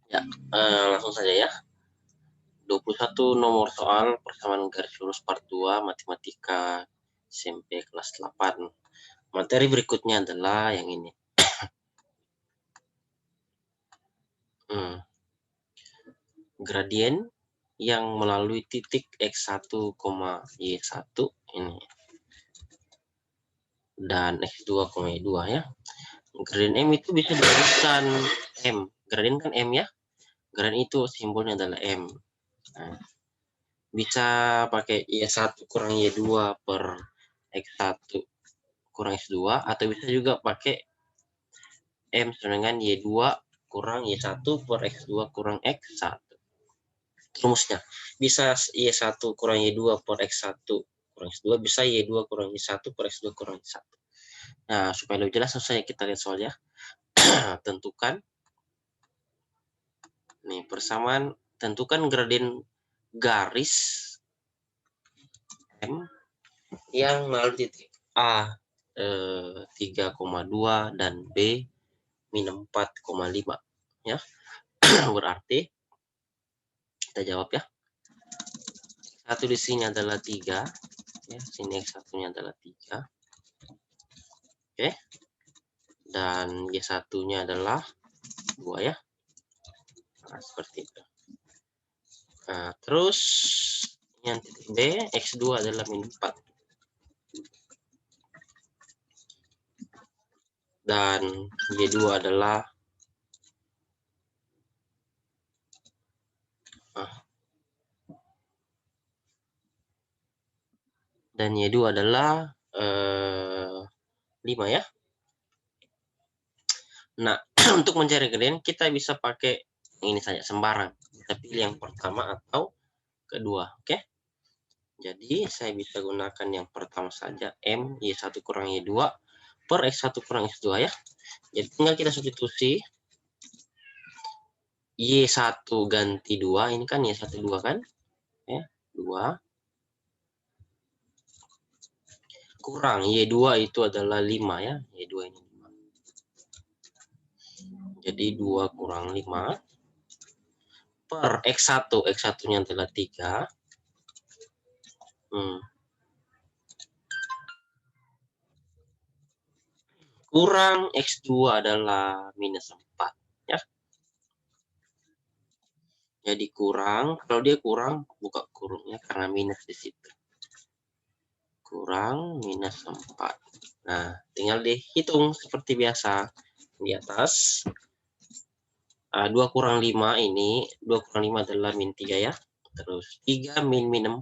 Ya, langsung saja ya. 21 nomor soal persamaan garis lurus part 2 matematika SMP kelas 8. Materi berikutnya adalah yang ini. Gradien yang melalui titik X1, Y1 ini dan X2, Y2 ya. Gradien M itu bisa dirumuskan M. Gradien kan M ya. Gradien itu simbolnya adalah M. Nah, bisa pakai Y1 kurang Y2 per X1 kurang X2, atau bisa juga pakai M sama dengan Y2 kurang Y1 per X2 kurang X1. Rumusnya bisa Y1 kurang Y2 per X1 kurang X2, bisa Y2 kurang Y1 per X2 kurang Y1. Nah, supaya lebih jelas saya kita lihat soalnya. Tentukan nih persamaan, tentukan gradien garis M yang melalui titik A 3,2 dan B min 4,5 ya. Berarti kita jawab ya. Satu di sini adalah 3 ya, sini X1-nya adalah 3. Oke. Dan Y1-nya adalah 2 ya. Nah, seperti itu. Nah, terus yang titik B, X2 adalah min 4. Dan Y2 adalah adalah 5 ya. Nah, untuk mencari gradien kita bisa pakai ini saja sembarang. Kita pilih yang pertama atau kedua, oke? Jadi saya bisa gunakan yang pertama saja, M Y1 kurang Y2 per X1 kurang X2 ya. Jadi tinggal kita substitusi Y1 ganti 2, ini kan Y1 2 kan? Ya, 2 kurang Y2 itu adalah 5 ya. Y2 ini 5. Jadi 2 kurang 5 per X1, X1-nya adalah 3. Kurang X2 adalah minus 4 ya. Jadi kurang, kalau dia kurang buka kurungnya karena minus di situ. Kurang minus 4. Nah, tinggal dihitung seperti biasa di atas. 2 kurang 5 ini, 2 kurang 5 adalah min 3 ya. Terus 3 min 4.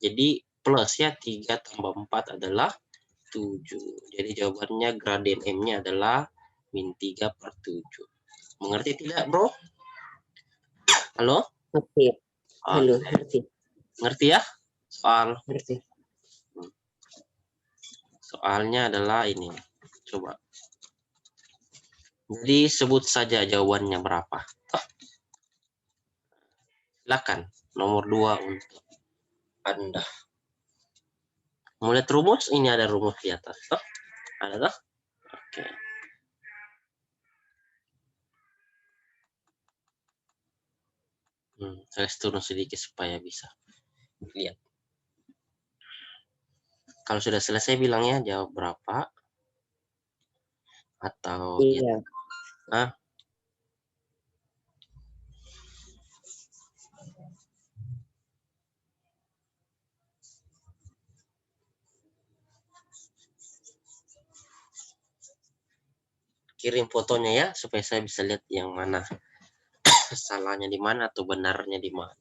Jadi plus ya, 3 tambah 4 adalah 7. Jadi jawabannya gradien M-nya adalah min 3 per 7. Mengerti tidak, bro? Halo? Ngerti. Halo, Oke. ngerti. Ngerti ya? Ngerti. Soalnya adalah ini. Coba. Jadi sebut saja jawabannya berapa. Silakan. Nomor 2 untuk Anda. Mau lihat rumus? Ini ada rumus di atas. Ada toh? Oke. Saya turun sedikit supaya bisa lihat. Kalau sudah selesai bilangnya jawab berapa. Atau Iya. kirim fotonya ya supaya saya bisa lihat yang mana salahnya di mana atau benarnya di mana.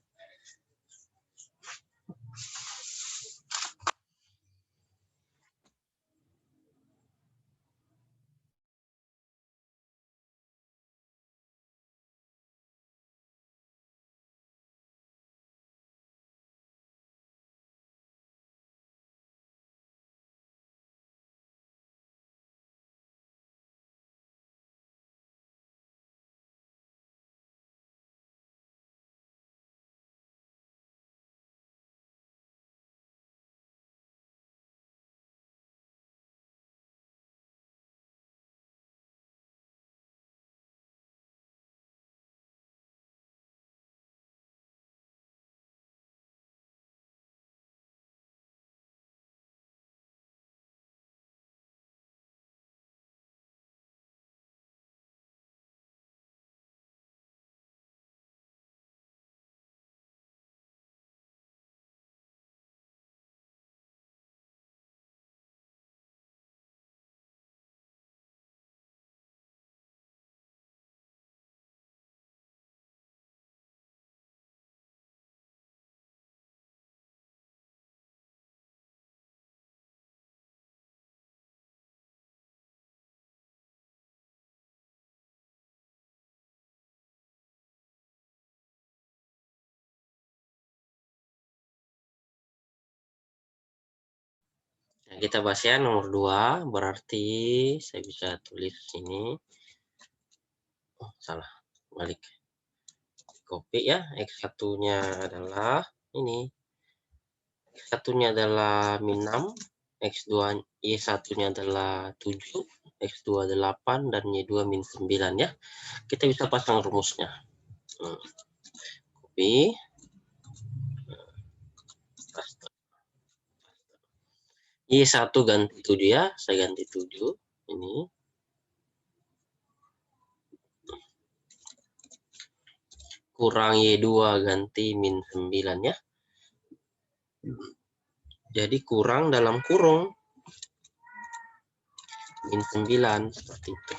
Nah, kita bahas ya nomor 2, berarti saya bisa tulis sini. Oh, salah. Balik. Copy ya. X1-nya adalah ini. X1-nya adalah min 6, X2 Y1-nya adalah 7, X2 8 dan Y2 min 9 ya. Kita bisa pasang rumusnya. Copy. Y1 ganti 7 ya, saya ganti 7 ini. Kurang Y2 ganti min 9 ya. Jadi kurang dalam kurung min 9 seperti itu.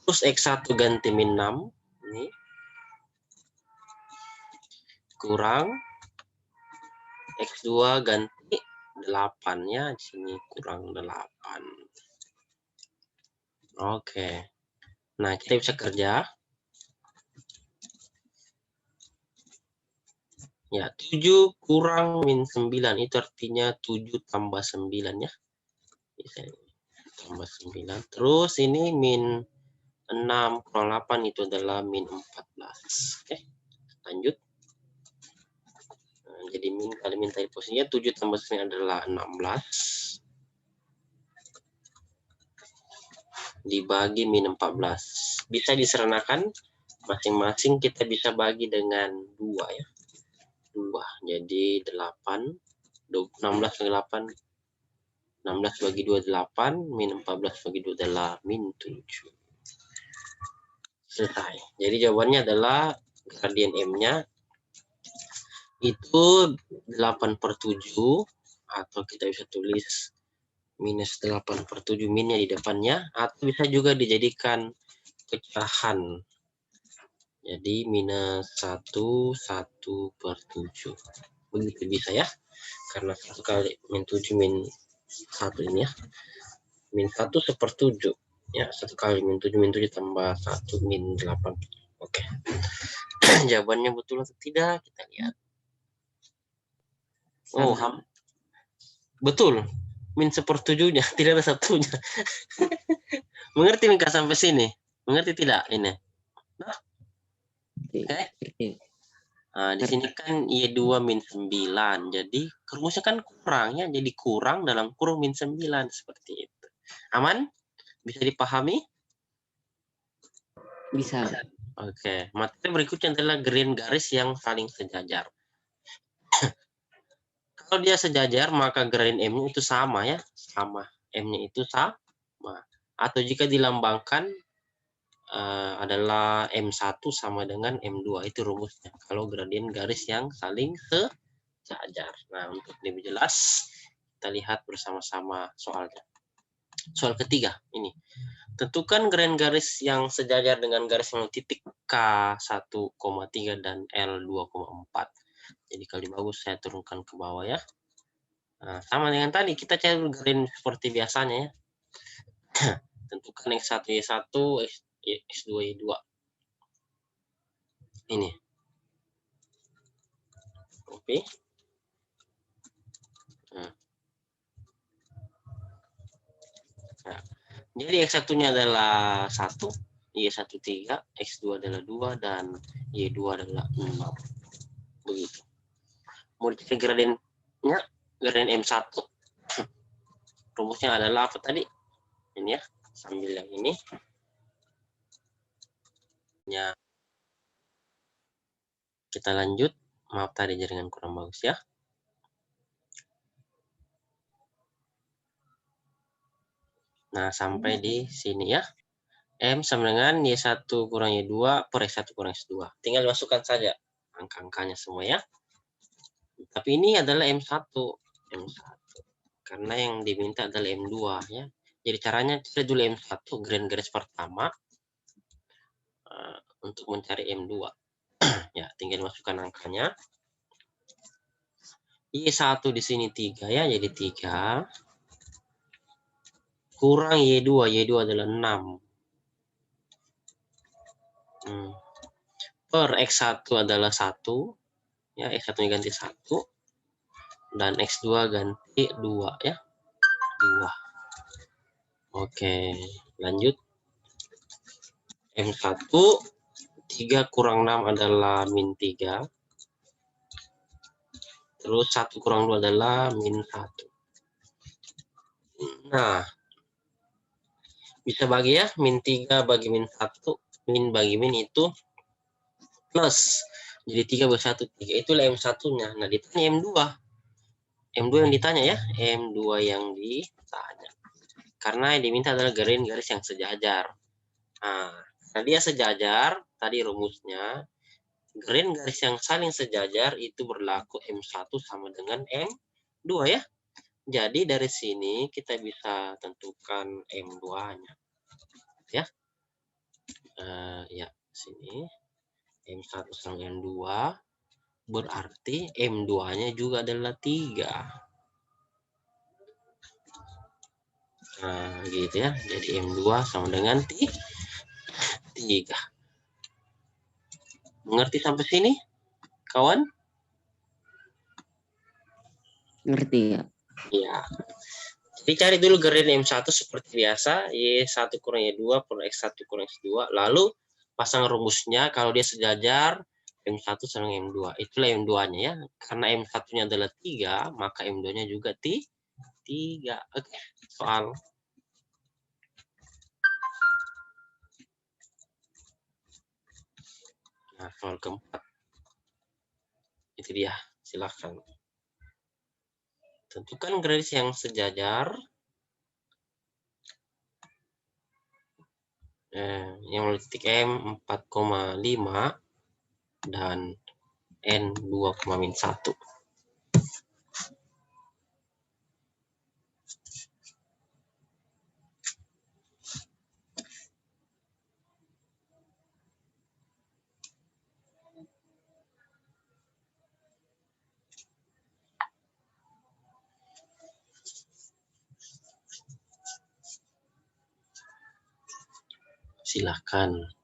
Terus X1 ganti min 6 ini. Kurang X2 ganti 8 ya, di sini kurang 8. Oke. Nah, kita bisa kerja. Ya, 7 kurang min 9 itu artinya 7 tambah 9 ya. Tambah 9. Terus ini min 6 kurang 8 itu adalah min 14. Oke. Lanjut. Nah, jadi min kali min tadi posisinya 7 tambah 9 adalah 16. Dibagi min 14. Bisa diseranakan. Masing-masing kita bisa bagi dengan 2 ya. 2. Jadi 8. 16 bagi 8. 16 bagi 2 8. Min 14 bagi 2 adalah min 7. Selesai. Jadi jawabannya adalah gradien M-nya itu 8/7. Atau kita bisa tulis minus 8/7 minnya di depannya. Atau bisa juga dijadikan pecahan. Jadi minus 1/7. Begitu bisa ya. Karena 1 kali min 7 min 1 ini ya. Min 1/7. Ya, 1 kali min 7 tambah 1 min 8. Oke. Jawabannya betul atau tidak? Kita lihat. Oh, betul. Min 1/7-nya. Tidak ada satunya. Mengerti Mika sampai sini? Mengerti tidak ini? Nah, oke. Nah, di sini kan Y2 min 9. Jadi rumusnya kan kurang ya. Jadi kurang dalam kurung min 9. Seperti itu. Aman? Bisa dipahami? Bisa. Oke. Materi berikutnya adalah green garis yang saling sejajar. Kalau dia sejajar, maka green M-nya itu sama ya. Sama. M-nya itu sama. Atau jika dilambangkan adalah M1 sama dengan M2. Itu rumusnya. Kalau gradien garis yang saling sejajar. Nah, untuk lebih jelas, kita lihat bersama-sama soalnya. Soal ketiga, ini. Tentukan gradien garis yang sejajar dengan garis yang titik K1,3 dan L2,4. Jadi kalau bagus saya turunkan ke bawah ya. Nah, sama dengan tadi, kita cari gradien seperti biasanya ya. Tentukan X1, Y1, X2, Y2. Ini. Oke. Nah. Jadi X1-nya adalah 1, Y1 3, X2 adalah 2, dan Y2 adalah 6. Begitu. Mau dicari gradiennya, gradien M1. Rumusnya adalah apa tadi? Ini ya, sambil yang ini. Ya. Kita lanjut. Maaf tadi jaringan kurang bagus ya. Nah, sampai di sini ya. M sama dengan Y1 kurang Y2 per X1 kurang X2. Tinggal masukkan saja angka-angkanya semua ya. Tapi ini adalah M1. Karena yang diminta adalah M2 ya. Jadi caranya cari dulu M1 garis pertama untuk mencari M2. Ya, tinggal masukkan angkanya. Y1 di sini 3 ya, jadi 3 kurang Y2, Y2 adalah 6. Per X1 adalah 1. Ya, X1 ganti 1 dan X2 ganti 2 ya. 2. Oke, lanjut. M1, 3 kurang 6 adalah min 3. Terus 1 kurang 2 adalah min 1. Nah, bisa bagi ya, min 3 bagi min 1. Min bagi min itu plus. Jadi 3 bagi 1, 3. Itulah M1-nya. Nah, ditanya M2. M2 yang ditanya ya. M2 yang ditanya. Karena yang diminta adalah garis yang sejajar. Nah, dia sejajar. Tadi rumusnya. Garis yang saling sejajar itu berlaku M1 sama dengan M2 ya. Jadi dari sini kita bisa tentukan M2-nya. Ya. Ya, sini. M1 sama M2. Berarti M2-nya juga adalah 3. Nah, gitu ya. Jadi M2 sama dengan 3. Mengerti sampai sini, kawan? Ngerti ya? Ya. Jadi cari dulu gradien M1 seperti biasa. Y1 kurang Y2 per X1 kurang X2. Lalu pasang rumusnya. Kalau dia sejajar, M1 sama M2. Itulah M2-nya ya. Karena M1-nya adalah 3, maka M2-nya juga 3. Oke, soal. Nah, soal keempat. Itu dia. Silakan. Tentukan garis yang sejajar. Yang mulai titik M 4,5 dan N 2,-1. Silakan.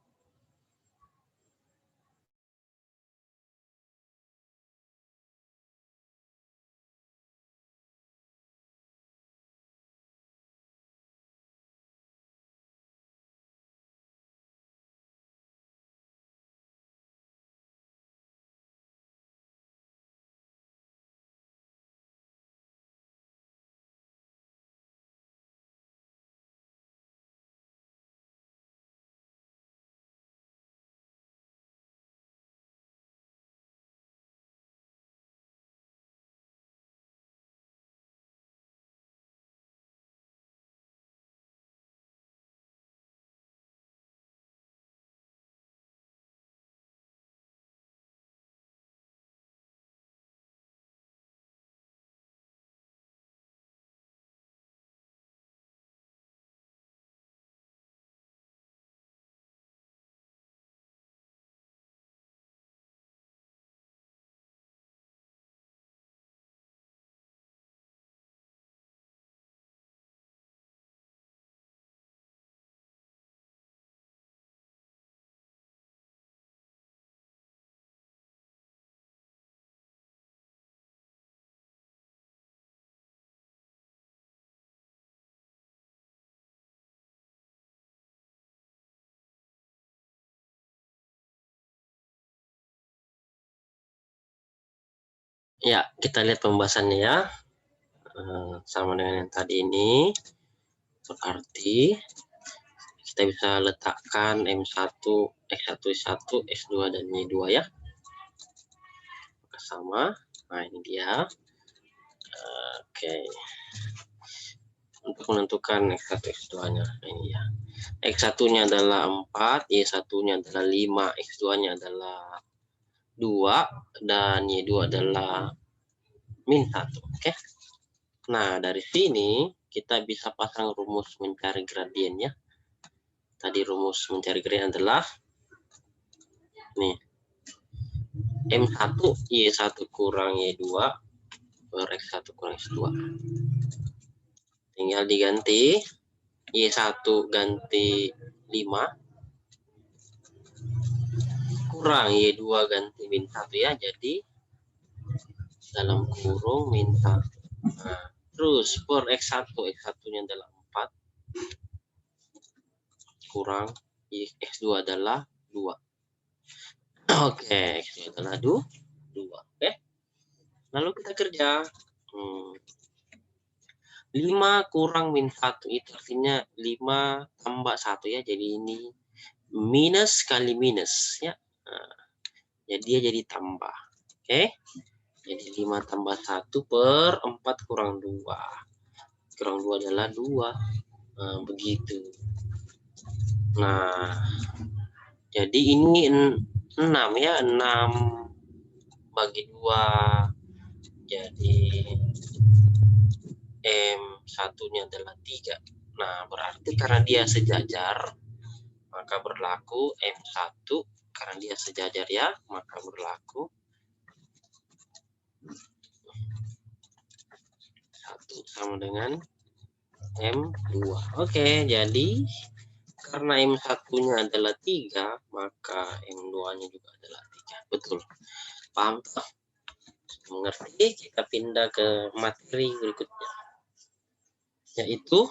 Ya, kita lihat pembahasannya ya. Sama dengan yang tadi ini. Berarti kita bisa letakkan M1, X1, Y1, X2, dan Y2 ya. Sama. Nah, ini dia. Oke. Untuk menentukan X1, X2-nya. Ini ya. X1-nya adalah 4, Y1-nya adalah 5, X2-nya adalah 2, dan Y2 adalah min 1. Oke. Nah, dari sini kita bisa pasang rumus mencari gradiennya. Tadi rumus mencari gradien adalah nih. M1 Y1 kurang Y2 per X1 kurang X2. Tinggal diganti. Y1 ganti 5 kurang Y2 ganti min 1 ya. Jadi dalam kurung min 1. Nah, Terus per X1, X1-nya adalah 4 kurang X2 adalah 2. Oke, X2 adalah 2. Oke. Lalu kita kerja. 5 kurang min 1 itu artinya 5 tambah 1 ya. Jadi ini minus kali minus ya. Nah, jadi dia jadi tambah. Oke. Jadi 5 tambah 1 per 4 kurang 2. Kurang 2 adalah 2. Nah, begitu. Nah, jadi ini 6 ya. 6 bagi 2. Jadi M1-nya adalah 3. Nah, berarti karena dia sejajar, maka berlaku M1. Karena dia sejajar ya, maka berlaku 1 sama dengan M2. Oke, jadi karena M1-nya adalah 3, maka M2-nya juga adalah 3. Betul. Paham? Mengerti? Kita pindah ke materi berikutnya. Yaitu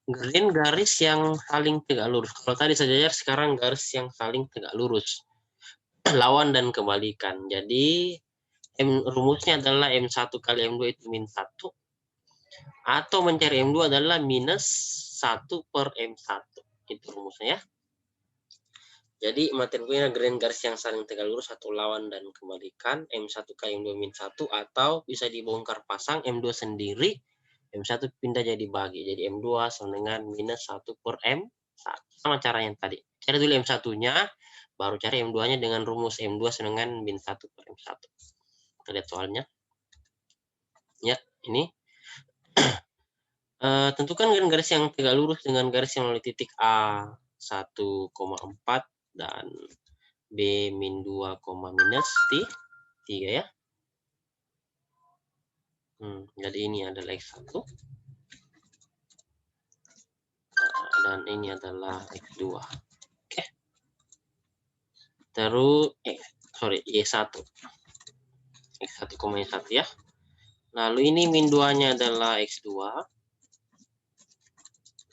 gradien garis yang saling tegak lurus. Kalau tadi sejajar, sekarang garis yang saling tegak lurus. Lawan dan kebalikan. Jadi rumusnya adalah M1 kali M2 itu min 1. Atau mencari M2 adalah minus 1 per M1. Itu rumusnya ya. Jadi materinya gradien garis yang saling tegak lurus atau lawan dan kebalikan. M1 kali M2 min 1. Atau bisa dibongkar pasang M2 sendiri. M1 pindah jadi bagi. Jadi M2 sama dengan minus 1 per M1. Sama cara yang tadi. Cari dulu M1-nya. Baru cari M2-nya dengan rumus M2 sama dengan min 1 per M1. Kita lihat soalnya. Ya, ini. Tentukan garis yang tegak lurus dengan garis yang melalui titik A 1,4 dan B min 2, minus 3 ya. Jadi ini adalah X1. Dan ini adalah X2. Oke. Terus, Y1. X1, Y1 ya. Lalu ini min 2-nya adalah X2.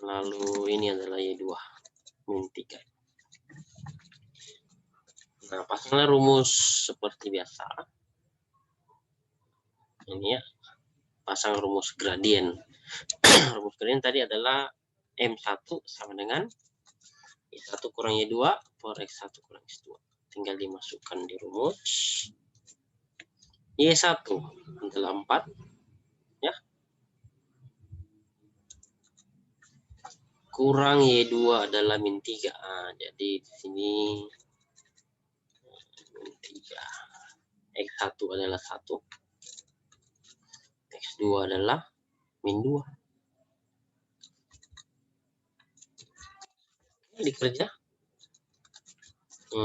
Lalu ini adalah Y2. Min 3. Nah, pasanglah rumus seperti biasa. Ini ya. Pasang rumus gradien. Rumus gradien tadi adalah M1 sama dengan Y1 kurang Y2 per X1 kurang X2. Tinggal dimasukkan di rumus. Y1 adalah 4. Ya. Kurang Y2 adalah min 3. Jadi di sini min 3. X1 adalah 1. X2 adalah min 2. Dikerja. 4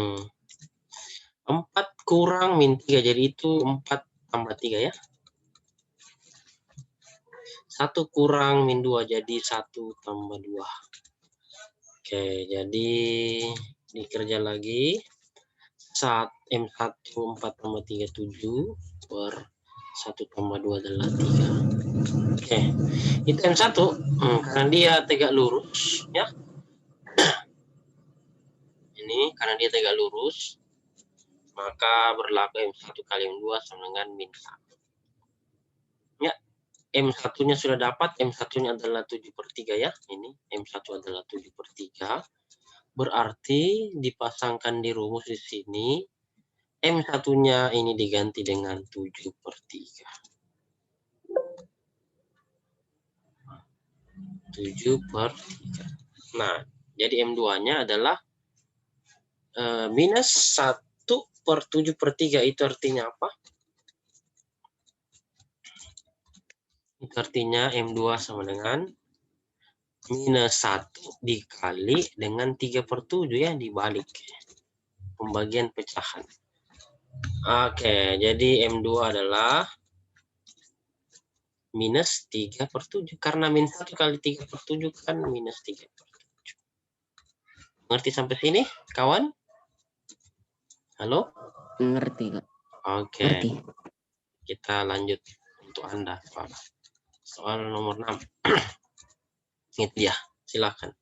kurang min 3. Jadi itu 4 tambah 3 ya. 1 kurang min 2. Jadi 1 tambah 2. Oke, jadi dikerja lagi. M1 4 tambah 3 7 per 1 tambah 2 adalah 3. Oke, itu M1 karena dia tegak lurus ya. Ini karena dia tegak lurus, maka berlaku M1 kali M2 sama dengan min 1. Ya, M1-nya sudah dapat, M1-nya adalah 7 per 3 ya. Ini M1 adalah 7 per 3. Berarti dipasangkan di rumus di sini, M1-nya ini diganti dengan 7 per 3. 7 per 3. Nah, jadi M2-nya adalah minus 1 per 7 per 3. Itu artinya apa? Itu artinya M2 sama dengan minus 1 dikali dengan 3 per 7 ya, dibalik. Pembagian pecahan. Oke, jadi M2 adalah minus 3 per 7. Karena min 1 kali 3 per 7 kan minus 3 per 7. Ngerti sampai sini, kawan? Halo? Ngerti, Kak. Oke. Ngerti. Kita lanjut untuk Anda. Soal nomor 6. Itu ya, silakan.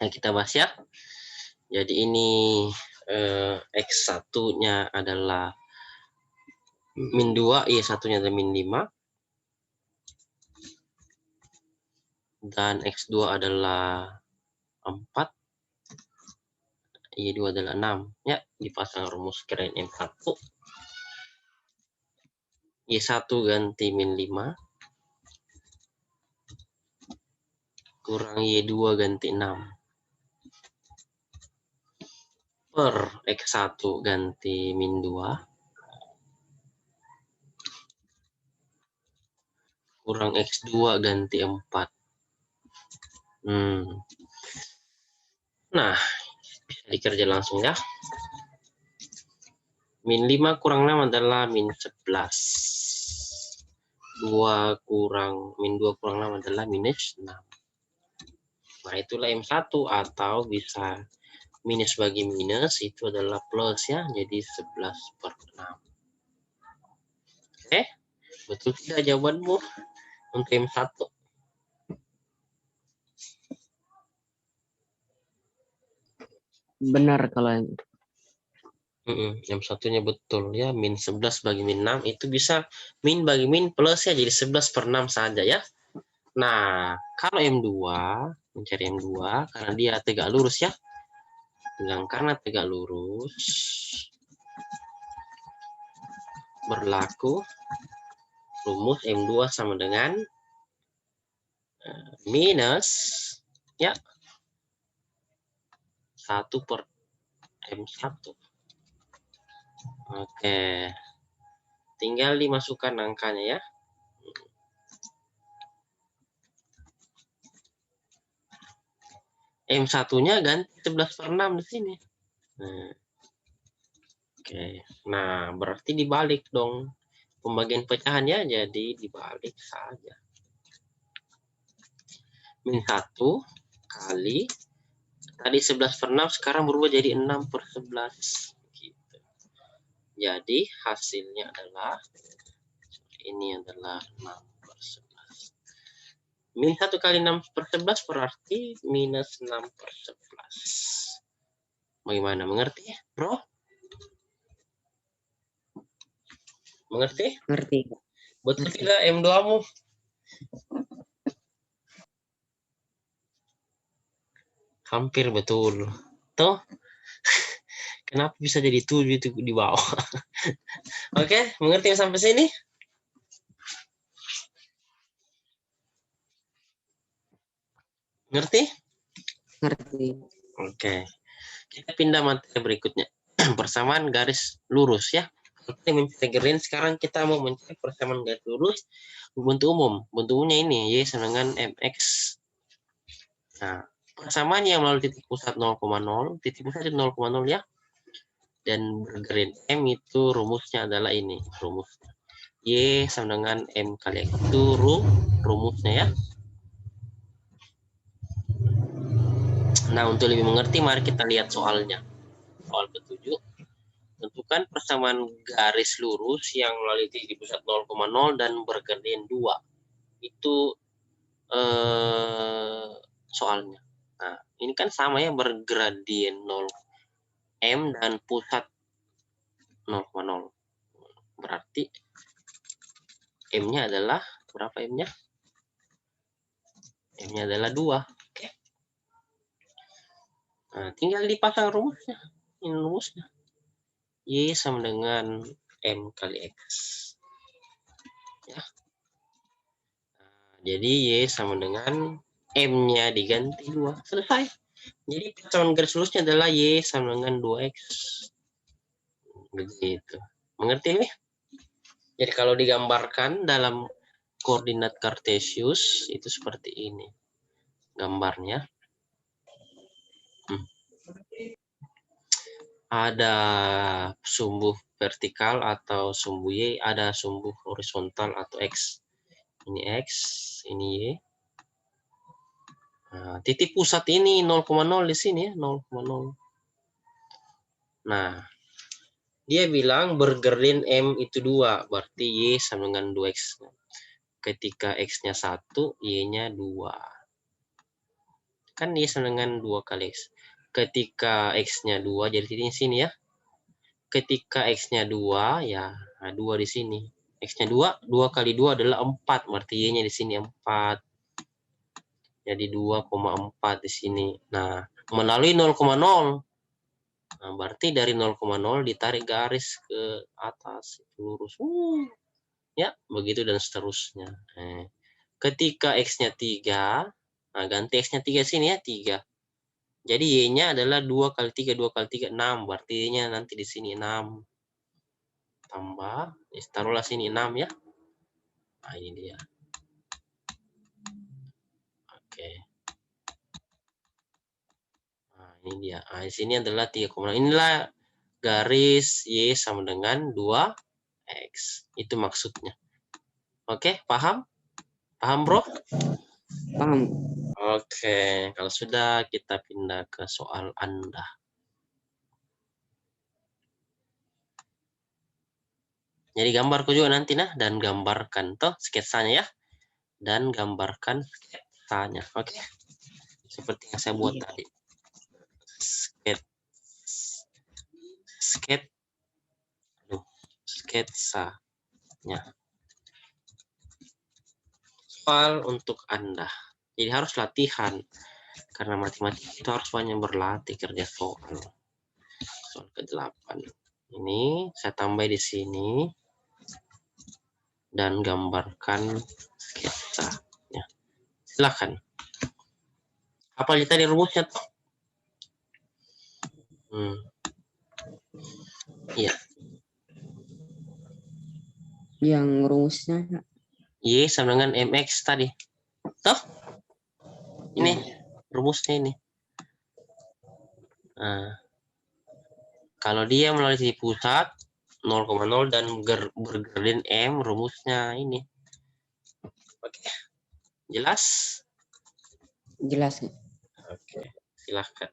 Nah, kita bahas ya. Jadi ini X1-nya adalah min 2, Y1-nya adalah min 5. Dan X2 adalah 4, Y2 adalah 6. Ya, dipasang rumus keren M1. Y1 ganti min 5. Kurang Y2 ganti 6. Per X1 ganti min 2. Kurang X2 ganti 4. Nah, bisa dikerja langsung ya. Min 5 kurang 6 adalah min 11. 2 kurang min 2 kurang 6 adalah minus 6. Nah, itulah M1, atau bisa minus bagi minus itu adalah plus ya, jadi 11/6. Oke, betul tidak jawabanmu untuk M1? Benar kalau yang Yang satunya betul ya, min 11 bagi min 6 itu bisa min bagi min plus ya, jadi 11/6 saja ya. Nah, kalau M2, mencari M2 karena dia tegak lurus ya. Bilang karena tegak lurus berlaku rumus M2 sama dengan minus ya 1/M1. Oke, tinggal dimasukkan angkanya ya. M1-nya ganti 11/6 di sini. Nah, oke, nah berarti dibalik dong. Pembagian pecahannya jadi dibalik saja. Min 1 kali tadi 11/6 sekarang berubah jadi 6/11 gitu. Jadi hasilnya adalah ini adalah 6/11. Min 1 kali 6/11 berarti minus 6/11. Bagaimana, mengerti bro? Mengerti? ngerti. Betul Ngerti. tidak M2-mu? Hampir betul. Tuh, kenapa bisa jadi 7 itu di bawah? Oke, mengerti sampai sini? Ngerti? Ngerti. Oke. Kita pindah materi berikutnya. Persamaan garis lurus ya. Kita mencari green, sekarang kita mau mencari persamaan garis lurus bentuk umum. Bentuk umumnya ini Y sama dengan MX. Nah, persamaan yang melalui titik pusat 0,0, titik pusat itu 0,0 ya. Dan bergreen M itu rumusnya adalah ini, rumusnya. Y sama dengan M kali X itu rumusnya ya. Nah, untuk lebih mengerti, mari kita lihat soalnya. Soal ke-7. Tentukan persamaan garis lurus yang melalui titik pusat 0,0 dan bergradien 2. Itu soalnya. Nah, ini kan sama ya, bergradien 0 M dan pusat 0,0. Berarti M-nya adalah berapa M-nya? M-nya adalah 2. Oke. Nah, tinggal dipasang rumusnya. Ini rumusnya. Y sama dengan M kali X. Ya. Nah, jadi Y sama dengan M-nya diganti 2. Selesai. Jadi persamaan garis lurusnya adalah Y sama dengan 2X. Begitu. Mengerti nih? Jadi kalau digambarkan dalam koordinat Kartesius itu seperti ini gambarnya. Ada sumbu vertikal atau sumbu Y, ada sumbu horizontal atau X. Ini X, ini Y. Nah, titik pusat ini 0,0 di sini ya, 0,0. Nah, dia bilang bergradien M itu 2, berarti Y sama dengan 2X. Ketika X-nya 1, Y-nya 2. Kan Y sama dengan 2 kali X. Ketika X-nya 2, jadi di sini ya. Ketika X-nya 2, ya 2 di sini. X-nya 2, 2 kali 2 adalah 4, berarti Y-nya di sini 4. Jadi 2,4 di sini. Nah, melalui 0,0. Nah, berarti dari 0,0 ditarik garis ke atas lurus. Ya, begitu dan seterusnya. Ketika X-nya 3, nah ganti X-nya 3 sini ya, 3. Jadi Y-nya adalah 2 kali 3, 2 kali 3, 6. Berarti Y-nya nanti di sini 6. Tambah, taruhlah sini 6 ya. Nah, ini dia. Oke. Nah, ini dia. Nah, di sini adalah 3,6. Inilah garis Y sama dengan 2X. Itu maksudnya. Oke, paham? Paham, bro? Paham. Oke, kalau sudah kita pindah ke soal Anda. Jadi gambarku juga nanti nah, dan gambarkan toh sketsanya ya. Dan gambarkan sketsanya. Oke. Seperti yang saya buat tadi. Sketsanya. Soal untuk Anda. Jadi harus latihan. Karena matematika itu harus banyak berlatih kerja soal. Soal ke-8. Ini saya tambah di sini. Dan gambarkan sketsanya. Silakan. Apa tadi rumusnya toh? Iya. Yang rumusnya Y sama dengan MX tadi. Toh? Ini rumusnya ini. Nah, kalau dia melalui sisi pusat 0,0 dan bergradien M, rumusnya ini. Oke. Jelas? jelas. Oke, silahkan.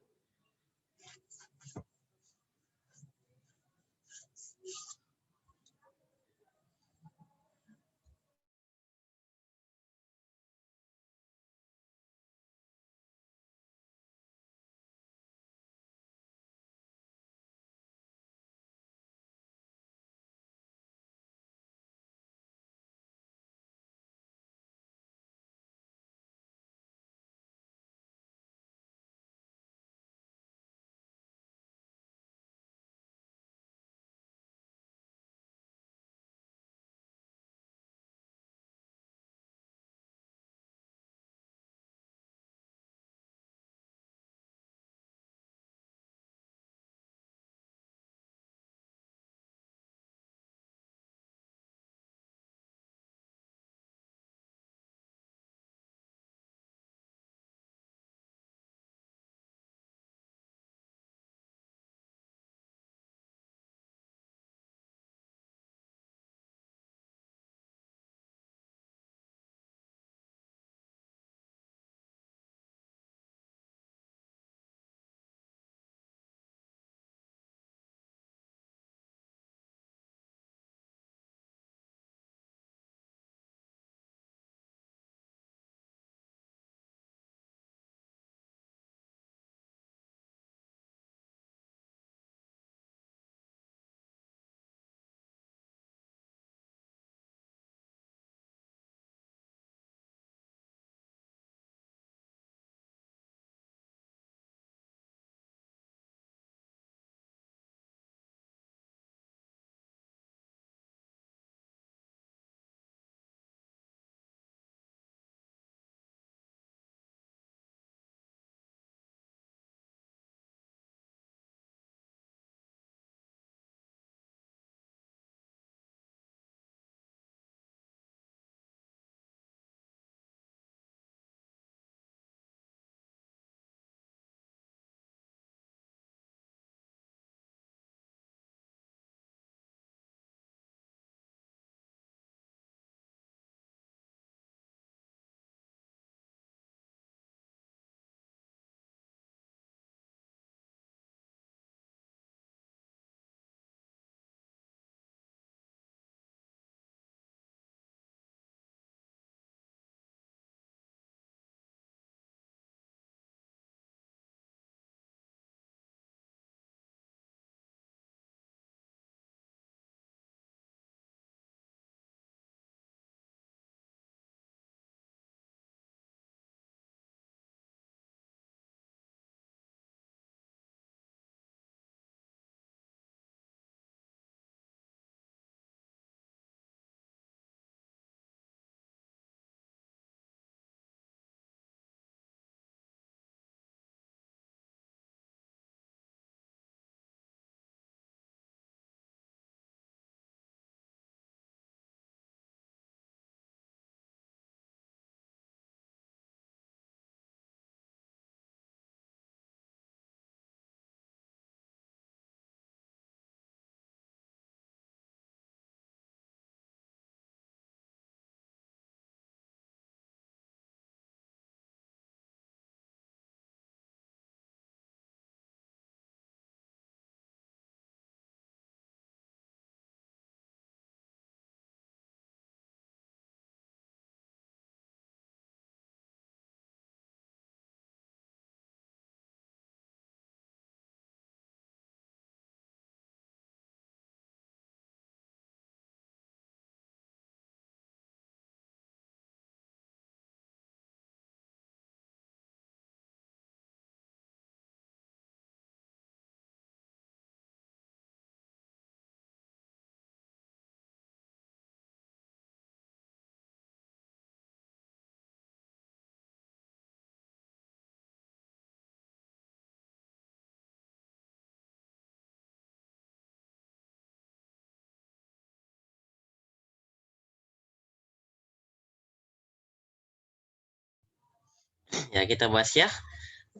Ya, kita bahas ya.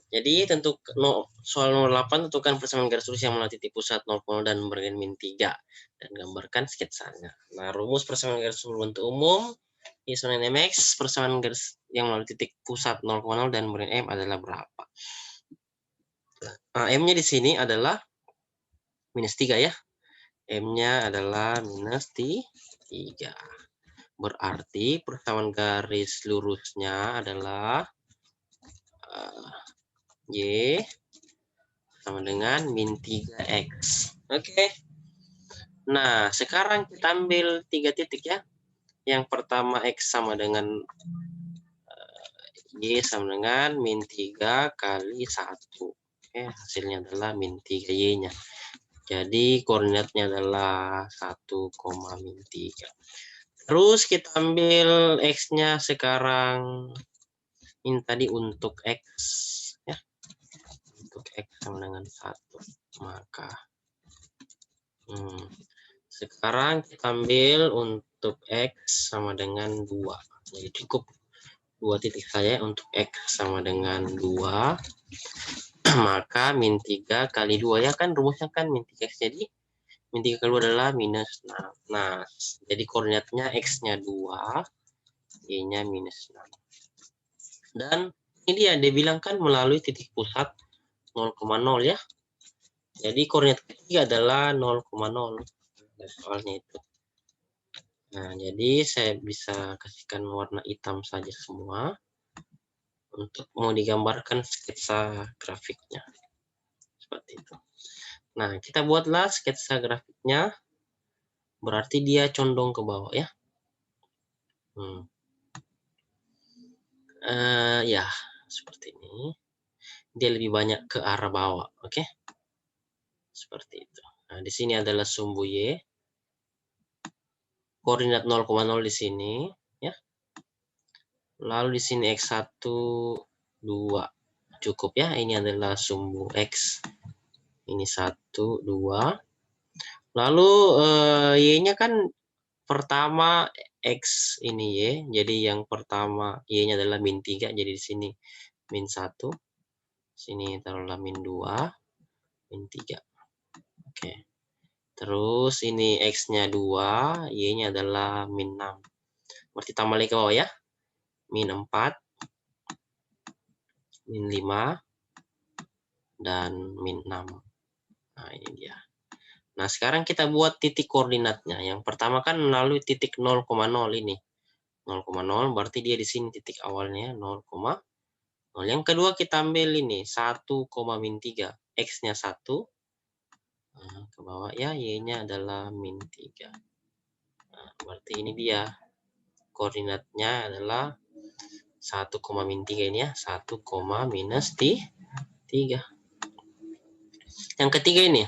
Jadi soal 08 tentukan persamaan garis lurus yang melalui titik pusat 0,0 dan bergen min 3 dan gambarkan sketsanya. Nah, rumus persamaan garis lurus bentuk umum Y sama dengan MX, persamaan garis yang melalui titik pusat 0,0 dan bergen M adalah berapa? Nah, M-nya di sini adalah minus 3 ya. M-nya adalah minus 3. Berarti persamaan garis lurusnya adalah Y sama dengan min 3X. Oke. Nah, sekarang kita ambil 3 titik ya. Yang pertama X sama dengan Y sama dengan min 3 kali 1. Oke, hasilnya adalah min 3 Y-nya. Jadi koordinatnya adalah 1, min 3. Terus kita ambil X-nya sekarang. Ini tadi untuk X ya. Untuk X sama dengan 1. Maka sekarang kita ambil untuk X sama dengan 2. Jadi cukup 2 titik saja untuk X sama dengan 2. Maka min 3 kali 2 ya kan rumusnya kan min 3X. Jadi min 3 kali 2 adalah minus 6. Nah, jadi koordinatnya X-nya 2, Y-nya minus 6. Dan ini dia bilang kan melalui titik pusat 0,0 ya. Jadi koordinat ketiga adalah 0,0. Soalnya itu. Nah, jadi saya bisa kasihkan warna hitam saja semua untuk mau digambarkan sketsa grafiknya. Seperti itu. Nah, kita buatlah sketsa grafiknya. Berarti dia condong ke bawah ya. Ya, seperti ini. Dia lebih banyak ke arah bawah, oke? Seperti itu. Nah, di sini adalah sumbu Y. Koordinat 0,0 di sini, ya. Lalu di sini X1, 2. Cukup ya, ini adalah sumbu X. Ini 1, 2. Lalu Y-nya kan pertama X ini Y. Jadi yang pertama Y-nya adalah min 3. Jadi di sini min 1. Sini taruhlah min 2, min 3. Oke. Terus ini X-nya 2, Y-nya adalah min 6. Berarti tambah lagi ke bawah ya. Min 4, min 5, dan min 6. Nah, ini dia. Nah, sekarang kita buat titik koordinatnya. Yang pertama kan melalui titik 0,0 ini. 0,0 berarti dia di sini titik awalnya 0,0. Yang kedua kita ambil ini 1, min 3. X-nya 1. Nah, ke bawah ya, Y-nya adalah min 3. Nah, berarti ini dia. Koordinatnya adalah 1, min 3 ini ya. 1, minus 3. Yang ketiga ini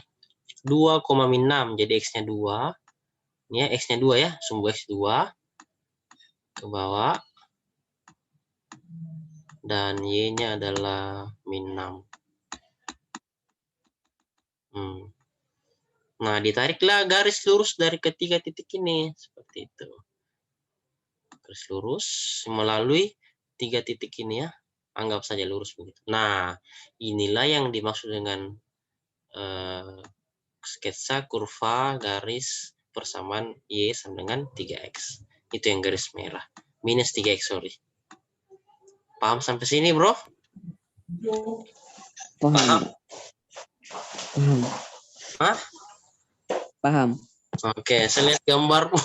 2, min 6. Jadi X-nya 2. Ini ya, X-nya 2 ya. Sumbu X 2. Ke bawah. Dan Y-nya adalah min 6. Nah, ditariklah garis lurus dari ketiga titik ini. Seperti itu. Garis lurus melalui 3 titik ini ya. Anggap saja lurus begitu. Nah, inilah yang dimaksud dengan sketsa kurva garis persamaan Y sama dengan 3X. Itu yang garis merah. Minus 3X, sorry. Paham sampai sini, bro? Paham. Paham. Hah? Paham. Oke, saya lihat gambarmu.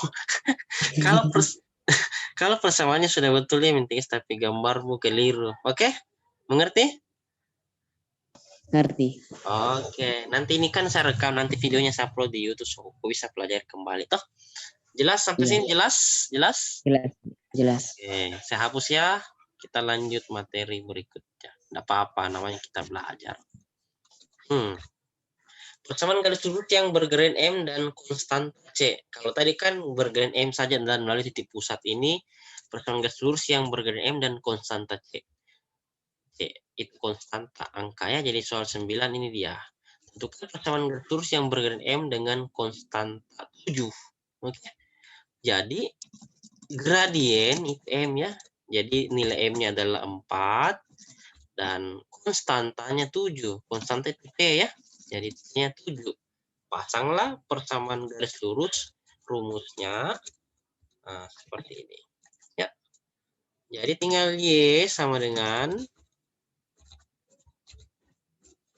Kalau persamaannya sudah betul ya min 3X, tapi gambarmu keliru. Oke? Mengerti? Ngerti. Oke, nanti ini kan saya rekam, nanti videonya saya upload di YouTube, so aku bisa pelajari kembali. Toh, jelas sampai sini? Jelas? Jelas? Jelas. Oke, saya hapus ya. Kita lanjut materi berikutnya. Tidak apa-apa, namanya kita belajar. Persamaan garis lurus yang bergradien M dan konstanta C. Kalau tadi kan bergradien M saja dan melalui titik pusat ini, persamaan garis lurus yang bergradien M dan konstanta C. C itu konstanta angka ya, jadi soal 9 ini dia. Tentukan persamaan garis lurus yang bergradien M dengan konstanta 7. Oke. Jadi gradien itu M ya. Jadi nilai M-nya adalah 4. Dan konstantanya 7. Konstanta itu T ya. Jadi T-nya 7. Pasanglah persamaan garis lurus rumusnya. Nah, seperti ini. Ya. Jadi tinggal Y sama dengan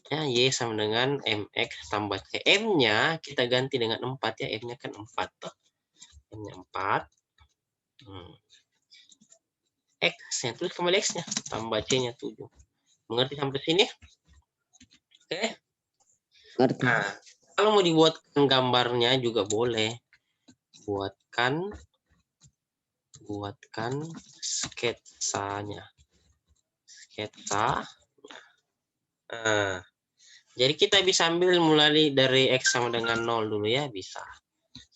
Y sama dengan MX tambah C. M-nya kita ganti dengan 4 ya. M-nya kan 4 toh. M-nya 4. X-nya tulis kembali X-nya tambah C-nya 7. Mengerti sampai sini? Oke. Ngerti. Nah, kalau mau dibuatkan gambarnya juga boleh. Buatkan sketsanya. Sketsa. Nah, jadi kita bisa ambil mulai dari X sama dengan 0 dulu ya, bisa.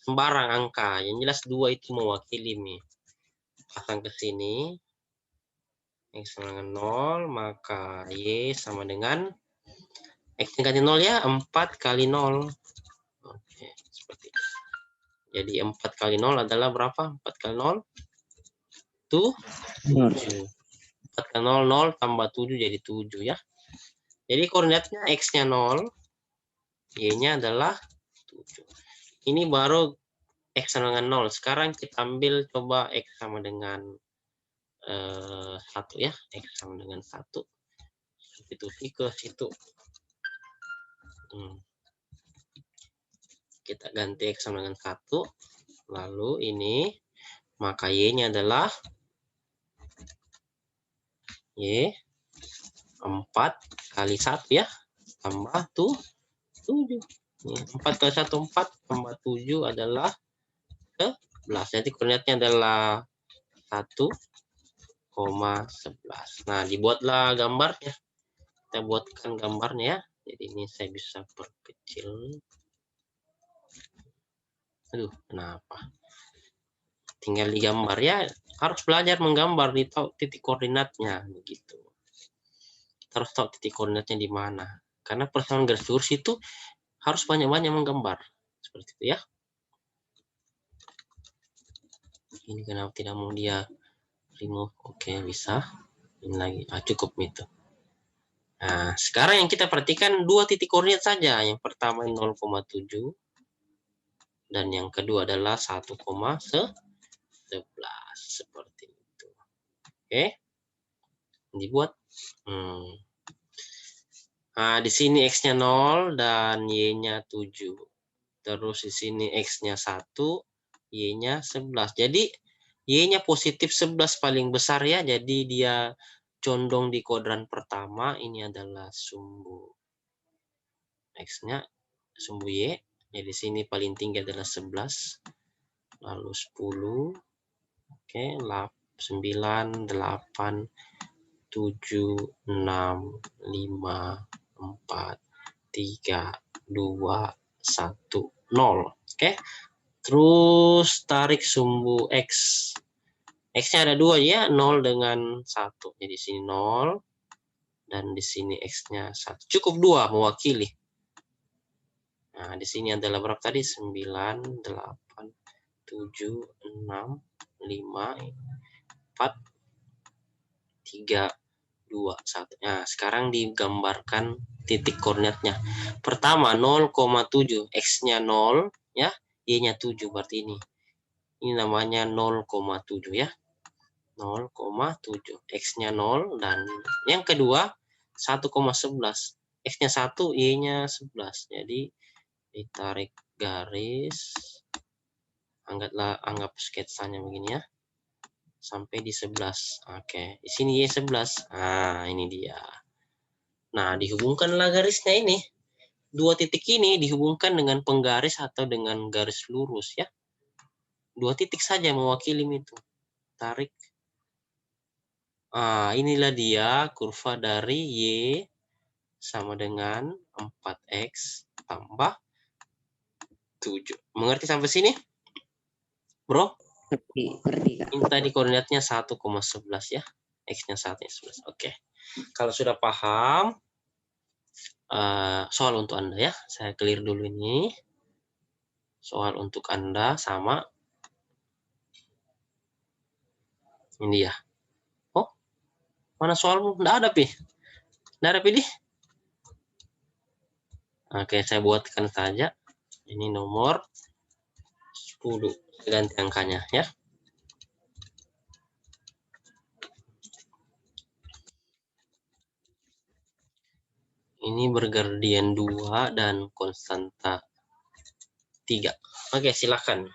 Sembarang angka, yang jelas 2 itu mewakili nih. Pasang ke sini. X sama dengan 0, maka Y sama dengan X ganti 0 ya, 4 kali 0. Oke, seperti itu. Jadi 4 kali 0 adalah berapa? 4 kali 0? 7. 4 kali 0, 0 tambah 7 jadi 7 ya. Jadi koordinatnya X-nya 0, Y-nya adalah 7. Ini baru X sama dengan 0. Sekarang kita ambil coba X sama dengan 1 ya. X sama dengan 1. Substitusi ke situ. Kita ganti X sama dengan 1. Lalu ini, maka Y-nya adalah Y 4 kali 1 ya. Tambah 7. 4 kali 1, 4. Tambah 7 adalah 11. Jadi koordinatnya adalah 1,11. Nah, dibuatlah gambarnya. Kita buatkan gambarnya ya. Jadi ini saya bisa perkecil. Aduh, kenapa? Tinggal digambar ya. Harus belajar menggambar di titik koordinatnya begitu. Kita harus tahu titik koordinatnya di mana. Karena persamaan garis lurus itu harus banyak-banyak menggambar. Seperti itu ya. Ini kenapa tidak mau dia remove? Oke, bisa. Ini lagi. Cukup itu. Nah, sekarang yang kita perhatikan 2 titik koordinat saja. Yang pertama 0,7 dan yang kedua adalah 1,11 seperti itu. Oke. Dibuat. Nah, di sini X-nya 0 dan Y-nya 7. Terus di sini X-nya 1, Y-nya 11. Jadi Y-nya positif 11 paling besar ya. Jadi dia condong di kuadran pertama. Ini adalah sumbu X-nya, sumbu Y. Jadi di sini paling tinggi adalah 11. Lalu 10. Oke, 9, 8, 7, 6, 5, 4, 3, 2, 1, 0. Oke. Terus tarik sumbu X. X-nya ada 2 ya, 0 dengan 1. Jadi di sini 0 dan di sini X-nya 1. Cukup 2 mewakili. Nah, di sini adalah berapa tadi? 9, 8, 7, 6, 5, 4, 3, 2, 1. Nah, sekarang digambarkan titik koordinatnya. Pertama 0,7, X-nya 0 ya, Y-nya 7 berarti ini. Ini namanya 0,7 ya. 0,7. X-nya 0 dan yang kedua 1,11. X-nya 1, Y-nya 11. Jadi ditarik garis. Anggap sketsanya begini ya. Sampai di 11. Oke, di sini Y 11. Nah, ini dia. Nah, dihubungkanlah garisnya ini. 2 titik ini dihubungkan dengan penggaris atau dengan garis lurus ya. 2 titik saja mewakili itu. Tarik. Inilah dia kurva dari Y sama dengan 4X tambah 7. Mengerti sampai sini? Bro? Ngerti, Kak. Ini tadi koordinatnya 1,11 ya. X-nya 1,11. Oke. Kalau sudah paham, soal untuk Anda ya. Saya clear dulu ini. Soal untuk Anda sama. Ini ya. Oh, mana soalmu? Nggak ada, Pi. Nah, pilih. Oke, saya buatkan saja. Ini nomor 10. Ganti angkanya ya. Ini bergradien 2 dan konstanta 3. Oke, silakan.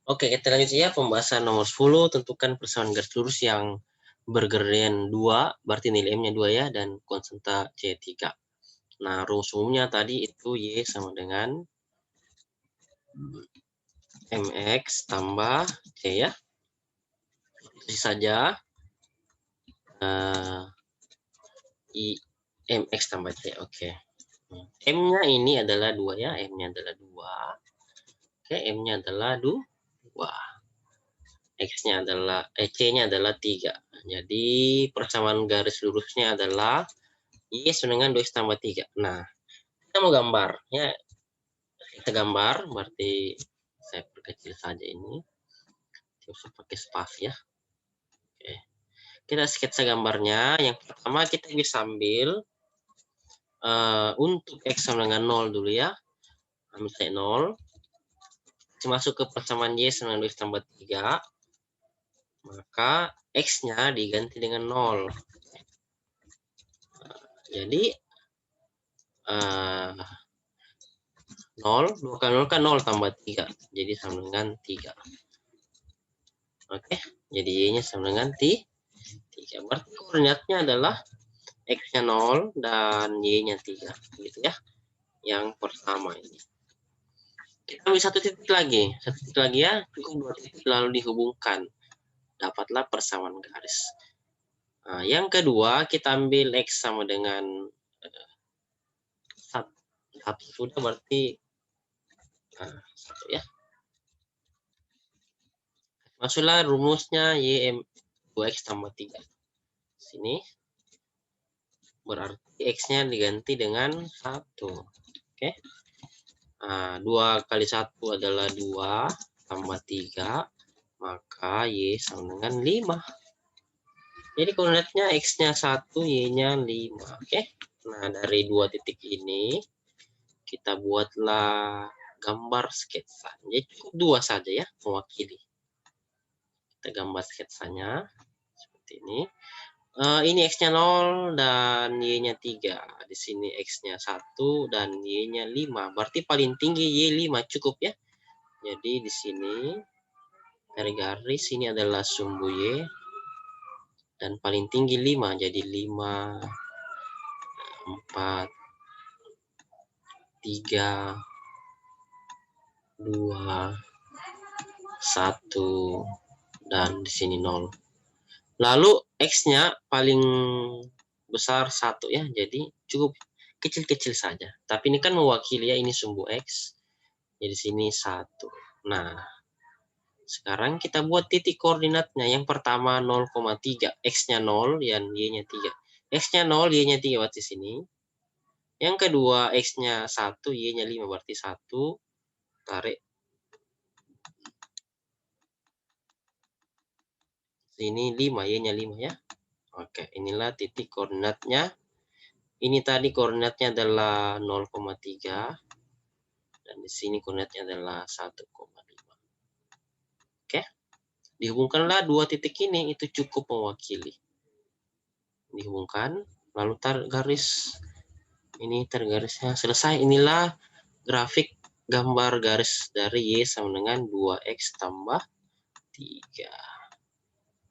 Oke, kita lanjut ya pembahasan nomor 10. Tentukan persamaan garis lurus yang bergradien 2, berarti nilai M-nya 2 ya, dan konstanta C3. Nah, rumus umumnya tadi itu Y sama dengan MX tambah C ya. Itu saja. I MX tambah C, oke. M-nya ini adalah 2 ya, M-nya adalah 2. Oke, M-nya adalah 2. X-nya adalah, C-nya adalah 3. Jadi, persamaan garis lurusnya adalah Y sama dengan 2X tambah 3. Nah, kita mau gambar. Ya, kita gambar, berarti saya perkecil saja ini. Tidak usah pakai spasi ya. Oke. Kita sketsa gambarnya. Yang pertama, kita bisa ambil untuk X sama dengan 0 dulu ya. Ambil saya 0. Masuk ke persamaan Y sama dengan 2X tambah 3. Maka X-nya diganti dengan 0. Jadi 0, 2 kali 0 kan 0 tambah 3. Jadi sama dengan 3. Oke, jadi Y-nya sama dengan 3. Berarti koordinatnya adalah X-nya 0 dan Y-nya 3. Gitu ya. Yang pertama ini. Kita ambil satu titik lagi. Satu titik lagi ya. Cukup 2 titik lalu dihubungkan. Dapatlah persamaan garis. Nah, yang kedua, kita ambil X sama dengan 1. Sudah berarti 1 ya. Masuklah rumusnya YM 2X tambah 3. Sini. Berarti X-nya diganti dengan 1. Oke. Nah, 2 kali 1 adalah 2 tambah 3. Maka Y sama dengan 5. Jadi koordinatnya X-nya 1, Y-nya 5. Oke. Nah, dari 2 titik ini, kita buatlah gambar sketsa. Jadi cukup 2 saja ya, mewakili. Kita gambar sketsanya. Seperti ini. Ini X-nya 0 dan Y-nya 3. Di sini X-nya 1 dan Y-nya 5. Berarti paling tinggi Y 5 cukup ya. Jadi di sini dari garis ini adalah sumbu Y dan paling tinggi 5. Jadi 5, 4, 3, 2, 1 dan di sini 0. Lalu X-nya paling besar 1 ya. Jadi cukup kecil-kecil saja. Tapi ini kan mewakili ya, ini sumbu X. Jadi sini 1. Nah, sekarang kita buat titik koordinatnya. Yang pertama 0,3. X-nya 0 dan Y-nya 3. X-nya 0, Y-nya 3 berarti sini. Yang kedua X-nya 1, Y-nya 5 berarti 1. Tarik. Sini 5, Y-nya 5 ya. Oke, inilah titik koordinatnya. Ini tadi koordinatnya adalah 0,3. Dan di sini koordinatnya adalah 1,5. Oke. Dihubungkanlah 2 titik ini, itu cukup mewakili. Dihubungkan, lalu tarik garis. Ini tergarisnya selesai. Inilah grafik gambar garis dari Y sama dengan 2X tambah 3.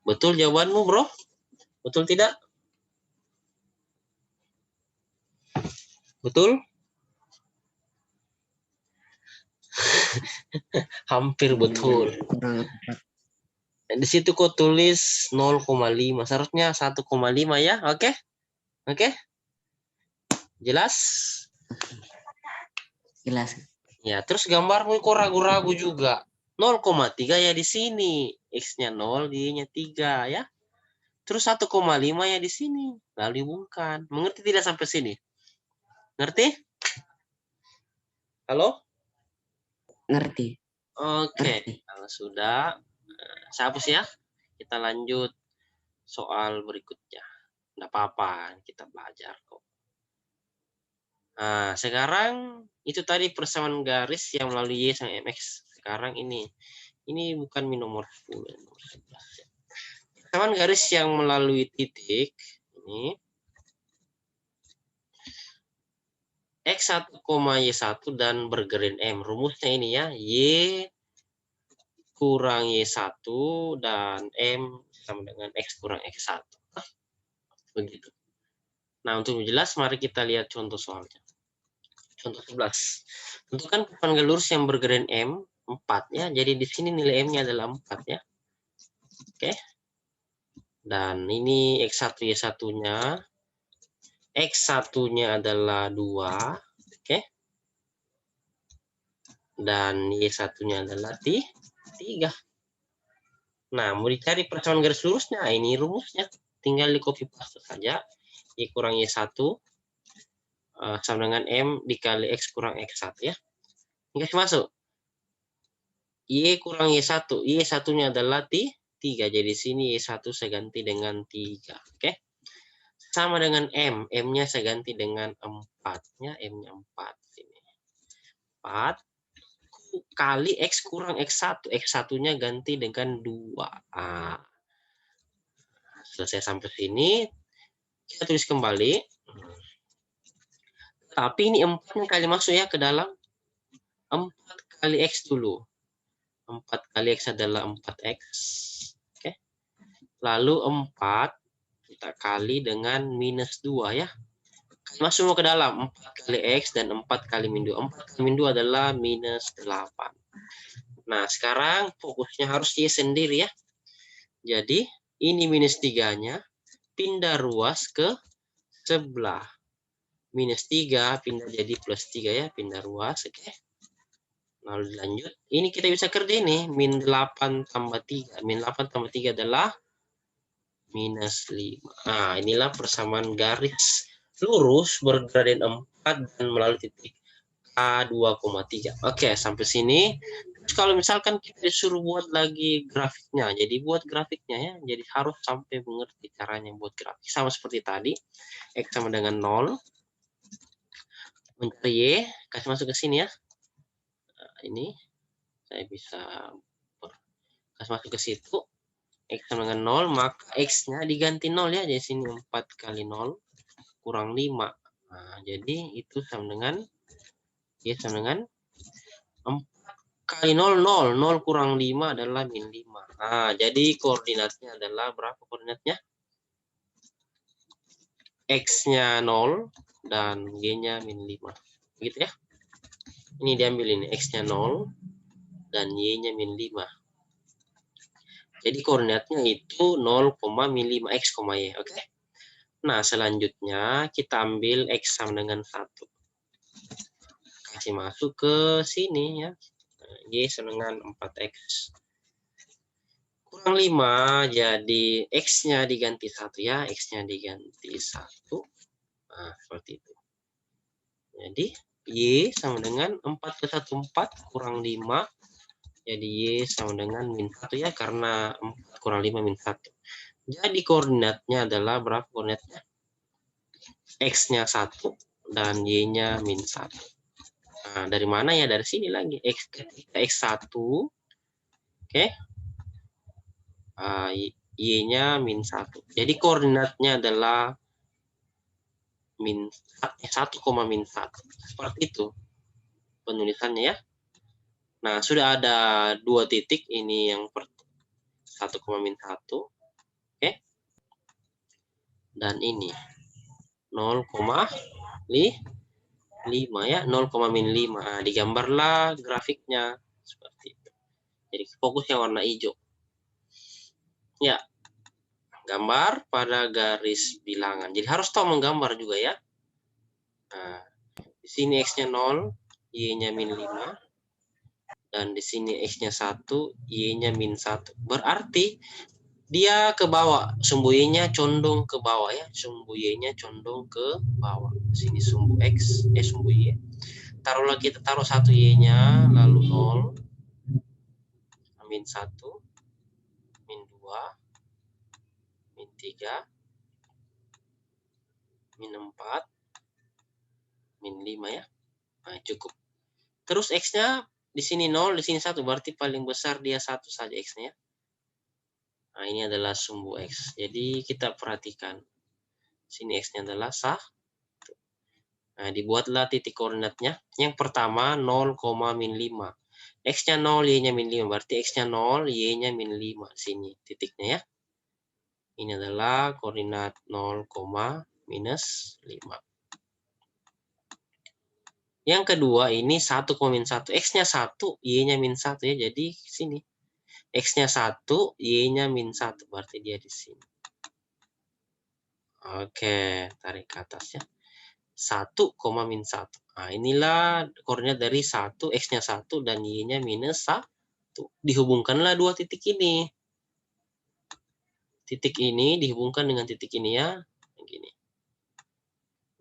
Betul jawabanmu, bro? Betul tidak? Betul? Hampir betul. Kurang. Di situ kau tulis 0,5. Seharusnya 1,5 ya. Oke? Oke? Jelas? Jelas. Ya, terus gambarmu kok ragu-ragu juga. 0,3 ya di sini. X-nya 0, Y-nya 3 ya. Terus 1,5 ya di sini. Lalu hubungkan. Mengerti tidak sampai sini? Ngerti? Halo? Ngerti. Oke. Ngerti. Kalau sudah, saya hapus ya. Kita lanjut soal berikutnya. Nggak apa-apa, kita belajar kok. Nah, sekarang itu tadi persamaan garis yang melalui Y sama MX. Sekarang ini bukan nomor 10, nomor 11. Persamaan garis yang melalui titik ini X1, Y1 dan bergerin M. Rumusnya ini ya, Y kurang Y1 dan M sama dengan X kurang X1. Begitu. Nah, untuk jelas, mari kita lihat contoh soalnya. Contoh 11. Tentukan perpanggal lurus yang bergerin M 4 ya. Jadi di sini nilai M-nya adalah 4 ya. Oke. Dan ini X1 Y1-nya. X1-nya adalah 2. Oke. Dan Y1-nya adalah 3. Nah, mau dicari persamaan garis lurusnya, ini rumusnya. Tinggal di copy paste saja. Y kurang Y1 sama dengan M dikali X kurang X1 ya. Ini kasih masuk. Y kurang Y1. Y1-nya adalah 3. Jadi sini Y1 saya ganti dengan 3. Oke. Sama dengan M. M-nya saya ganti dengan 4. Ya, M-nya 4. Sini. 4 kali X kurang X1. X1-nya ganti dengan 2. Ah. Selesai sampai sini. Kita tulis kembali. Tapi ini 4-nya kali masuk ya ke dalam. 4 kali X dulu. 4 kali X adalah 4X. Oke. Lalu 4 kita kali dengan minus 2 ya. Masuk ke dalam 4 kali X dan 4 kali min 2. 4 kali min 2 adalah minus 8. Nah, sekarang fokusnya harus Y sendiri ya. Jadi, ini minus 3-nya pindah ruas ke sebelah. Minus 3 pindah jadi plus 3 ya, pindah ruas. Oke. Lalu lanjut. Ini kita bisa kerja ini. Min 8 tambah 3. Min 8 tambah 3 adalah minus 5. Nah, inilah persamaan garis lurus bergradien 4 dan melalui titik A2,3. Oke, sampai sini. Terus kalau misalkan kita disuruh buat lagi grafiknya, jadi buat grafiknya ya, jadi harus sampai mengerti caranya buat grafik. Sama seperti tadi, X sama dengan 0. Mencari Y, kasih masuk ke sini ya. Nah, ini saya bisa kasih masuk ke situ. X sama dengan 0, maka X-nya diganti 0 ya. Jadi sini 4 kali 0 kurang 5. Nah, jadi itu sama dengan Y sama dengan 4 kali 0, 0. 0 kurang 5 adalah min 5. Nah, jadi koordinatnya adalah berapa koordinatnya? X-nya 0 dan Y-nya min 5. Begitu ya. Ini diambil ini. X-nya 0 dan Y-nya min 5. Jadi koordinatnya itu 0, min 5 X, Y. Oke. Nah, selanjutnya kita ambil X sama dengan 1. Kasih masuk ke sini ya. Y sama dengan 4X. Kurang 5, jadi X-nya diganti 1 ya. X-nya diganti 1. Nah, seperti itu. Jadi, Y sama dengan 4 ke 1, 4. Kurang 5. Jadi, Y sama dengan min 1 ya. Karena 4 kurang 5 min 1. Jadi, koordinatnya adalah berapa koordinatnya? X-nya 1 dan Y-nya min 1. Nah, dari mana ya? Dari sini lagi. X1. Oke. Y-nya min 1. Jadi koordinatnya adalah min 1, min 1. Seperti itu penulisannya ya. Nah, sudah ada 2 titik. Ini yang 1, min 1. Oke. Dan ini 0,5 ya. 0, min 5. Nah, digambarlah grafiknya. Seperti itu. Jadi fokus yang warna hijau. Ya. Gambar pada garis bilangan. Jadi harus tahu menggambar juga ya. Nah, di sini X-nya 0, Y-nya min 5. dan di sini X-nya 1, Y-nya min 1. Berarti dia ke bawah, sumbu Y-nya condong ke bawah ya, sumbu Y-nya condong ke bawah. Sini sumbu X, sumbu Y. Taruhlah kita taruh 1 Y-nya, lalu 0, min 1, min 2, min 3, min 4, min 5 ya. Nah, cukup. Terus X-nya di sini 0, di sini 1, berarti paling besar dia 1 saja X-nya. Nah, ini adalah sumbu X. Jadi kita perhatikan. Sini X-nya adalah 1. Nah, dibuatlah titik koordinatnya. Yang pertama 0, min 5. X-nya 0, Y-nya min 5. Berarti X-nya 0, Y-nya min 5. Sini titiknya ya. Ini adalah koordinat 0, minus 5. Yang kedua ini 1, min 1. X-nya 1, Y-nya min 1 ya. Jadi sini. X-nya 1, Y-nya min 1. Berarti dia di sini. Oke, tarik ke atas ya. 1, min 1. Nah, inilah koordinat dari 1, X-nya 1, dan Y-nya minus 1. Dihubungkanlah dua titik ini. Titik ini dihubungkan dengan titik ini ya. Begini.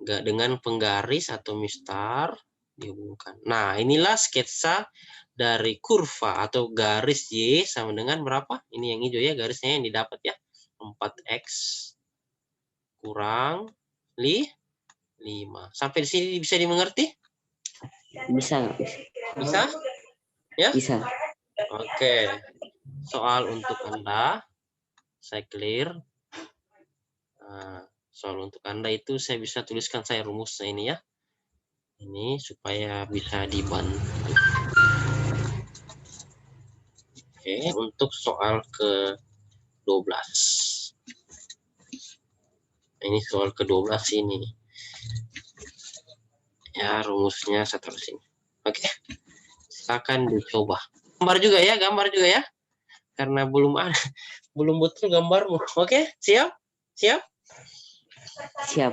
Enggak dengan penggaris atau mistar dihubungkan. Nah, inilah sketsa dari kurva atau garis Y sama dengan berapa? Ini yang hijau ya, garisnya yang didapat ya. 4X kurang 5. Sampai di sini bisa dimengerti? Bisa. Bisa? Ya? Bisa. Oke. Soal untuk Anda, saya clear. Nah, soal untuk Anda itu saya bisa tuliskan saya rumusnya ini ya. Ini supaya bisa dibantu. Oke, untuk soal ke-12. Ini soal ke-12 ini. Ya, rumusnya saya taruh sini. Oke. Silakan dicoba. Gambar juga ya. Karena belum ada, belum betul gambarmu. Oke, siap? Siap? Siap.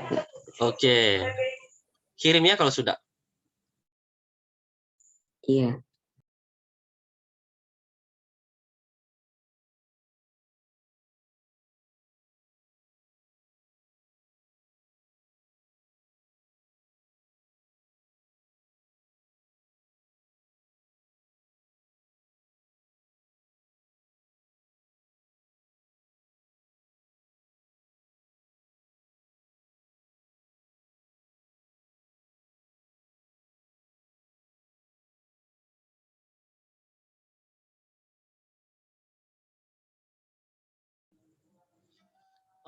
Oke. Kirim ya kalau sudah. Iya.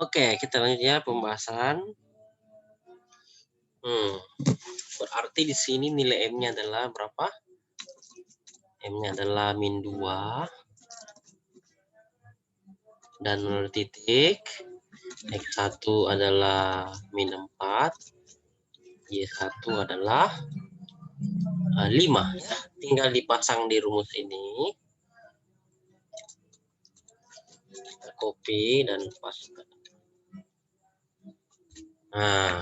Oke, kita lanjut ya pembahasan. Berarti di sini nilai M-nya adalah berapa? M-nya adalah min 2 dan 0 titik. X1 adalah min 4. Y1 adalah 5. Ya. Tinggal dipasang di rumus ini. Kita copy dan pasang. Nah,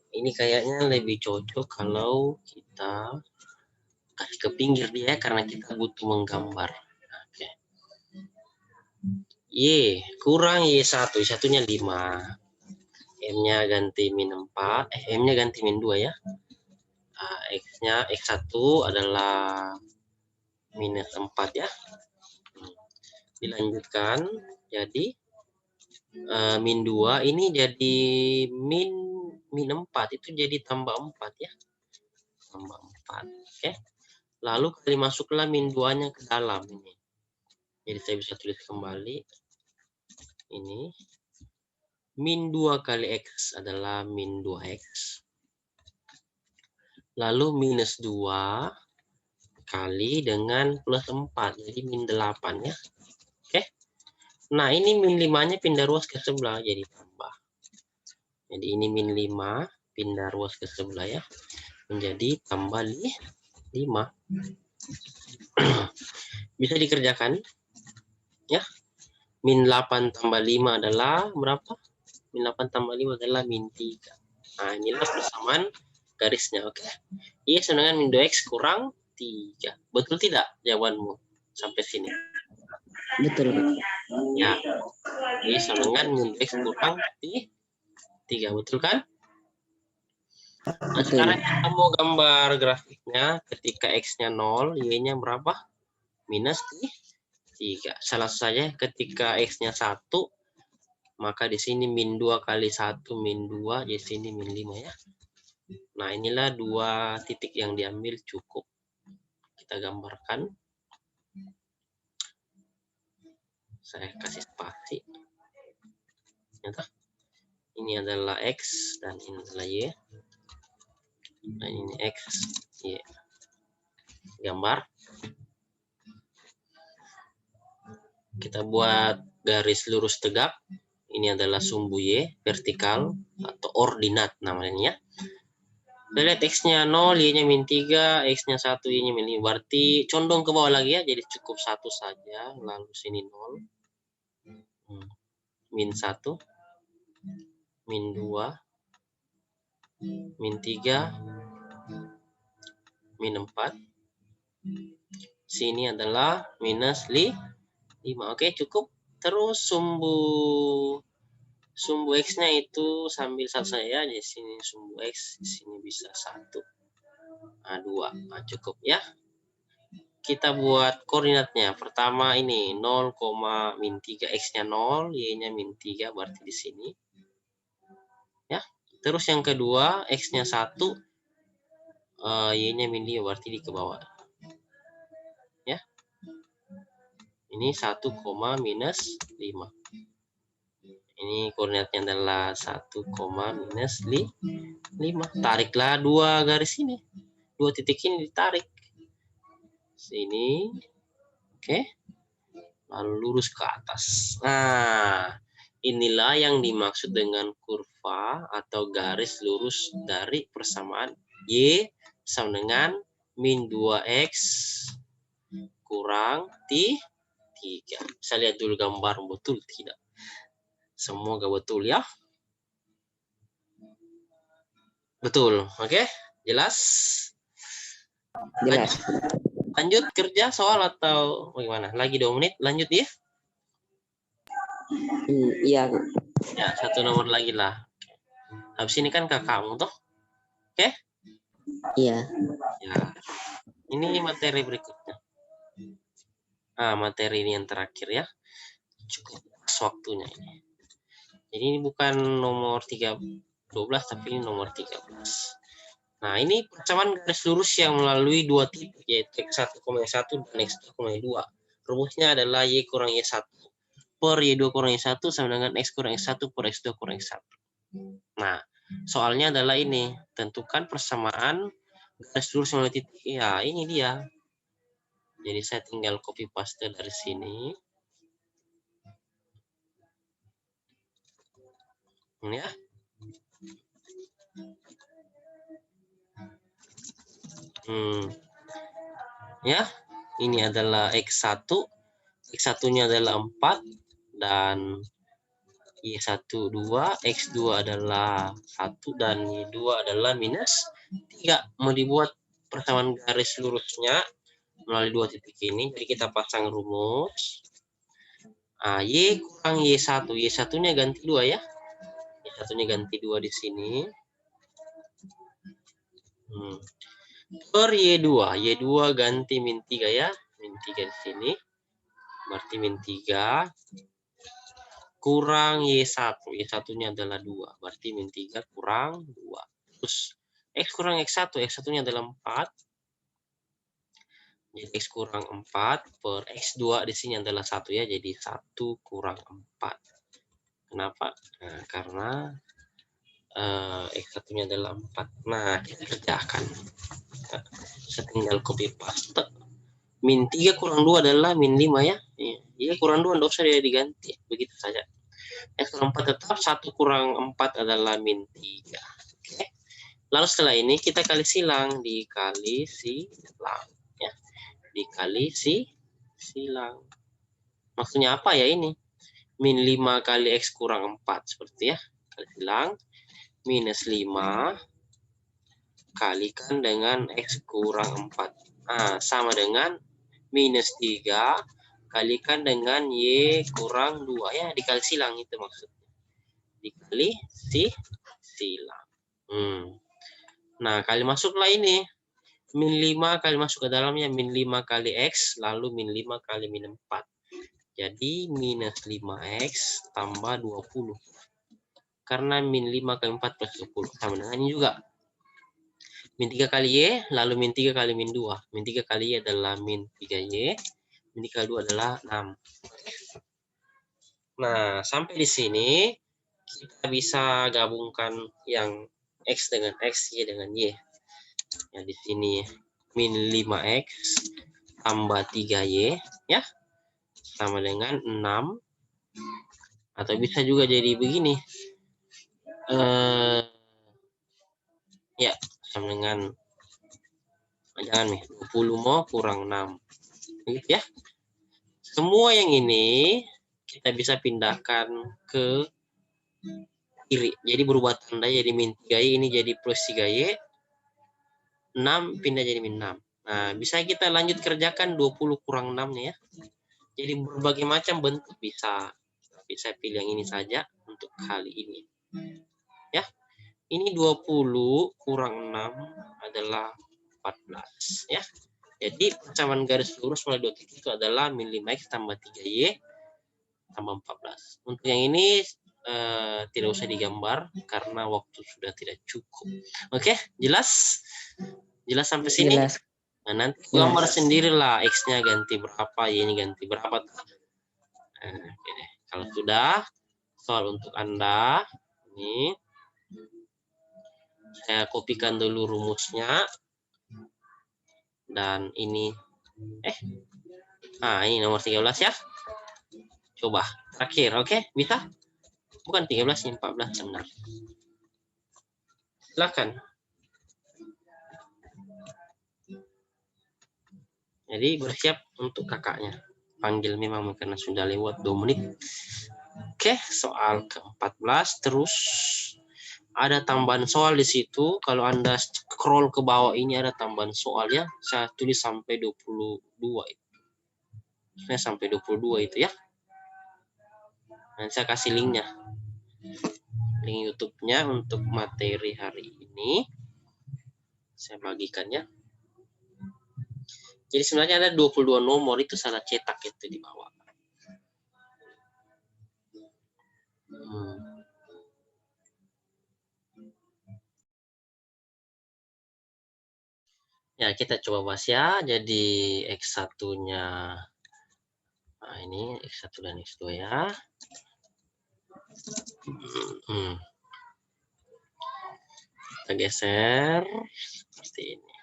ini kayaknya lebih cocok kalau kita kasih ke pinggir dia karena kita butuh menggambar. Oke. Y kurang Y1, Y1-nya 5. M-nya ganti min 4, M-nya ganti min 2 ya. Nah, X-nya X1 adalah minus 4 ya. Dilanjutkan jadi min 2 ini jadi min 4 itu jadi tambah 4 ya. Tambah 4. Oke. Lalu kali masuklah min 2-nya ke dalam ini. Jadi saya bisa tulis kembali ini. Min 2 kali X adalah min 2X. Lalu minus 2 kali dengan plus 4. Jadi min 8 ya. Oke. Nah ini min 5-nya pindah ruas ke sebelah. Jadi tambah. Jadi ini min 5 pindah ruas ke sebelah ya. Menjadi tambah 5. Bisa dikerjakan. Ya. Min 8 tambah 5 adalah berapa? Min 8 tambah 5 adalah min 3. Nah inilah persamaan garisnya, oke. Y sama dengan min 2X kurang 3. Betul tidak jawabanmu sampai sini? Betul, Pak. Ya. Y sama dengan min 2X kurang 3. Betul kan? Nah, Betul. sekarang kita mau gambar grafiknya ketika X-nya 0, Y-nya berapa? Minus 3. Salah saja ketika X-nya 1, maka di sini min 2 kali 1 min 2, di sini min 5 ya. Nah, inilah dua titik yang diambil cukup. Kita gambarkan. Saya kasih spasi. Ini adalah X dan ini adalah Y. Dan ini X, Y. Gambar. Kita buat garis lurus tegak. Ini adalah sumbu Y, vertikal atau ordinat namanya. Kita lihat X-nya 0, Y-nya min 3, X-nya 1, Y-nya min 5. Berarti condong ke bawah lagi ya, jadi cukup 1 saja. Lalu sini 0. Min 1, min 2, min 3, min 4. Sini adalah minus 5. Oke, cukup. Terus sumbu X-nya itu sambil saya di sini sumbu X, di sini bisa 1. Nah, 2. Nah, cukup ya. Kita buat koordinatnya. Pertama ini 0, min 3, X-nya 0, Y-nya min 3, berarti di sini. Ya. Terus yang kedua, X-nya 1, Y-nya min 5, berarti di ke bawah. Ya. Ini 1, minus 5. Ini koordinatnya adalah 1, minus 5. Tariklah dua garis ini. Dua titik ini ditarik. Sini. Oke. Lalu lurus ke atas. Nah, inilah yang dimaksud dengan kurva atau garis lurus dari persamaan Y sama dengan min 2X kurang 3. Saya lihat dulu gambar betul tidak. Semoga betul ya. Betul, oke? Jelas? Jelas. Lanjut kerja soal atau bagaimana? Lagi 2 menit, lanjut ya? Iya. Ya, 1 nomor lagi lah. Habis ini kan kakakmu toh? Oke? Iya. Ya. Ini materi berikutnya. Materi ini yang terakhir ya. Cukup waktunya ini. Jadi ini bukan nomor 12 tapi ini nomor 13. Nah, ini persamaan garis lurus yang melalui dua titik, yaitu X1,1 dan X2,2. Rumusnya adalah Y kurang Y1 per Y2 kurang Y1 sama dengan X kurang X1 per X2 kurang X1. Nah, soalnya adalah ini. Tentukan persamaan garis lurus melalui titik. Ya, ini dia. Jadi saya tinggal copy paste dari sini. Ini ya. Ya, ini adalah X1. X1-nya adalah 4 dan Y1 2, X2 adalah 1 dan Y2 adalah minus 3. Mau dibuat persamaan garis lurusnya melalui dua titik ini, jadi kita pasang rumus. Y kurang Y1, Y1-nya ganti 2 ya. Y1-nya ganti 2 di sini. Per Y2, Y2 ganti min 3 ya. Min 3 di sini. Berarti min 3 kurang Y1. Y1-nya adalah 2. Berarti min 3 kurang 2. Terus X kurang X1. X1-nya adalah 4. Jadi X kurang 4 per X2 di sini adalah 1 ya. Jadi 1 kurang 4. Kenapa? Nah, karena X1-nya adalah 4. Nah, kita kerjakan. Nah, saya tinggal copy paste. Min 3 kurang 2 adalah min 5 ya. Y kurang 2 tidak usah dia diganti. Begitu saja. X kurang 4 tetap, 1 kurang 4 adalah min 3. Oke. Lalu setelah ini kita kali silang. Dikali silang. Ya. Dikali silang. Maksudnya apa ya ini? Min 5 kali X kurang 4. Seperti ya. Kali silang. Minus 5 kalikan dengan X kurang 4. Nah, sama dengan minus 3 kalikan dengan Y kurang 2. Ya, dikali silang itu maksudnya. Dikali silang. Nah, kali masuklah ini. Min 5 kali masuk ke dalamnya. Min 5 kali X, lalu min 5 kali min 4. Jadi, minus 5X tambah 20. Karena min 5 kali 4 plus 20. Sama dengan ini juga. Min 3 kali Y, lalu min 3 kali min 2. Min 3 kali Y adalah min 3Y. Min 3 kali 2 adalah 6. Nah, sampai di sini kita bisa gabungkan yang X dengan X, Y dengan Y. Ya, di sini min 5X tambah 3Y, ya, sama dengan 6. Atau bisa juga jadi begini. Ya, sama dengan, jangan nih, 20 mau kurang 6. Gitu ya. Semua yang ini kita bisa pindahkan ke kiri. Jadi berubah tanda jadi min 3Y, ini jadi plus 3Y. 6 pindah jadi min 6. Nah, bisa kita lanjut kerjakan 20 kurang 6-nya ya. Jadi berbagai macam bentuk bisa. Bisa pilih yang ini saja untuk kali ini. Ya. Ini 20 kurang 6 adalah 14 ya. Jadi persamaan garis lurus mulai 2 titik itu adalah min 5X tambah 3Y tambah 14. Untuk yang ini tidak usah digambar karena waktu sudah tidak cukup. Oke, jelas? Jelas sampai sini? Jelas. Nah, nanti gambar sendirilah X-nya ganti berapa, Y-nya ganti berapa. Nah, oke. Kalau sudah, soal untuk Anda ini saya kopikan dulu rumusnya. Dan ini ini nomor 13 ya. Coba terakhir, oke? Bisa? Bukan 13, ini 14 benar. Silakan. Jadi bersiap untuk kakaknya. Panggil memang karena sudah lewat 2 menit. Oke, soal ke-14 terus ada tambahan soal di situ. Kalau Anda scroll ke bawah ini ada tambahan soalnya. Saya tulis sampai 22 itu. Saya sampai 22 itu ya. Nanti saya kasih linknya. Link YouTube-nya untuk materi hari ini. Saya bagikan ya. Jadi sebenarnya ada 22 nomor, itu salah cetak itu di bawah. Ya, kita coba bahas ya. Jadi X1-nya, nah ini X1 dan X2 ya. Kita geser seperti ini.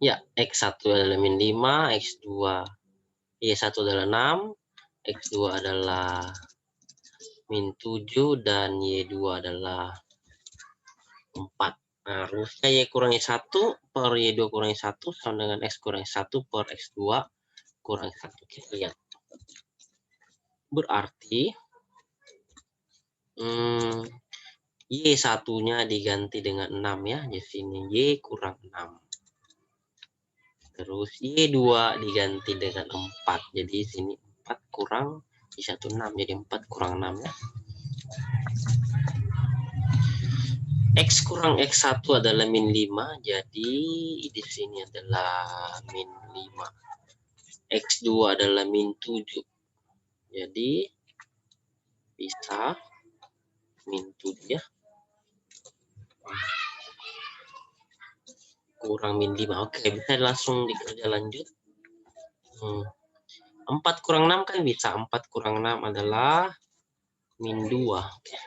Ya, X1 adalah min 5, X2, Y1 adalah 6, X2 adalah min 7, dan Y2 adalah 4. Nah, rumusnya Y kurang Y1 per Y2 kurang Y1 sama dengan X kurang Y1 per X2 kurang Y1. Kita lihat. Berarti Y1-nya diganti dengan 6 ya. Di sini Y kurang 6. Terus Y2 diganti dengan 4. Jadi di sini 4 kurang Y1 6. Jadi 4 kurang 6 ya. X kurang X1 adalah min 5. Jadi di sini adalah min 5. X2 adalah min 7. Jadi bisa min 7 ya. Kurang min 5. Oke, bisa langsung dikerja lanjut. 4 kurang 6 kan bisa. 4 kurang 6 adalah min 2. Oke.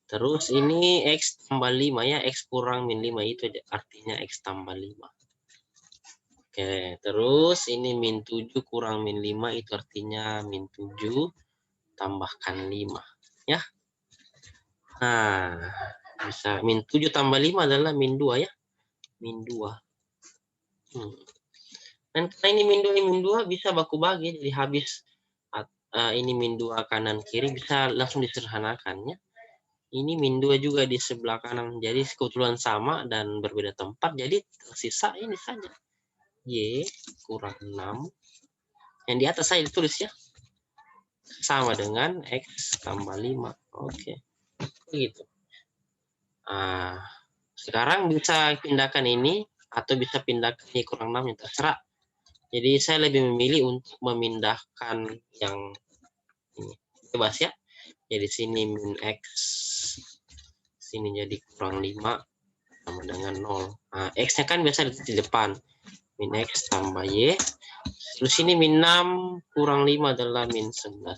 Terus ini X tambah 5 ya. X kurang min 5 itu artinya X tambah 5. Oke, terus ini min 7 kurang min 5 itu artinya min 7 tambahkan 5. Ya. Nah, bisa min 7 tambah 5 adalah min 2 ya. Min 2. Dan karena ini min 2 bisa baku bagi, jadi habis ini min 2 kanan kiri bisa langsung disederhanakan ya. Ini min 2 juga di sebelah kanan. Jadi kebetulan sama dan berbeda tempat. Jadi tersisa ini saja. Y kurang 6. Yang di atas saya ditulis ya. Sama dengan X tambah 5. Oke. Begitu. Sekarang bisa pindahkan ini. Atau bisa pindahkan Y kurang 6. Yang terserah. Jadi saya lebih memilih untuk memindahkan yang ini. Bebas ya. Jadi sini min X. Sini jadi kurang 5 sama dengan 0. Nah, X-nya kan biasa di depan. Min X tambah Y. Terus ini min 6 kurang 5 adalah min 11.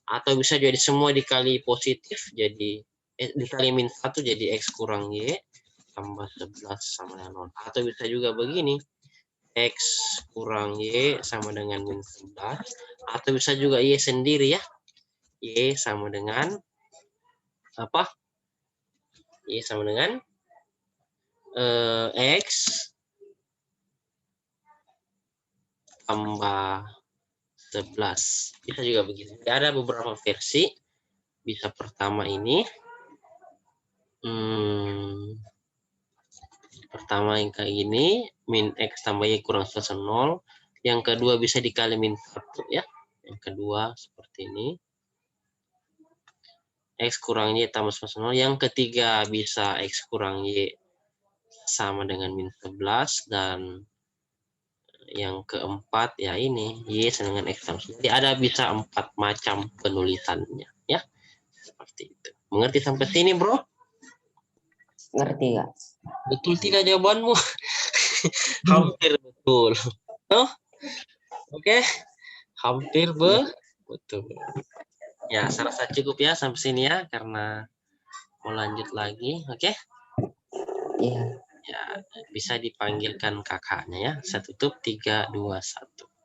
Atau bisa jadi semua dikali positif. Jadi dikali min 1 jadi X kurang Y. Tambah 11 sama dengan 0. Atau bisa juga begini. X kurang Y sama dengan min 11. Atau bisa juga Y sendiri ya. Y sama dengan apa? Y sama dengan X tambah 11. Bisa juga begitu. Ada beberapa versi. Bisa pertama ini. Pertama yang kayak gini. Min X tambah Y kurang 11 0. Yang kedua bisa dikali min 1 ya. Yang kedua seperti ini. X kurang Y tambah 11 0. Yang ketiga bisa X kurang Y sama dengan min 11. Dan yang keempat ya ini Y sama dengan X tambah 11. Jadi ada bisa 4 macam penulisannya ya. Seperti itu. Mengerti sampai sini bro? Ngerti Kak? Betul tidak jawabanmu? Hampir betul. Oh, oke. Hampir betul. Ya, saya rasa cukup ya sampai sini ya karena mau lanjut lagi. Oke. Iya. Ya, bisa dipanggilkan kakaknya ya. Saya tutup 3, 2, 1.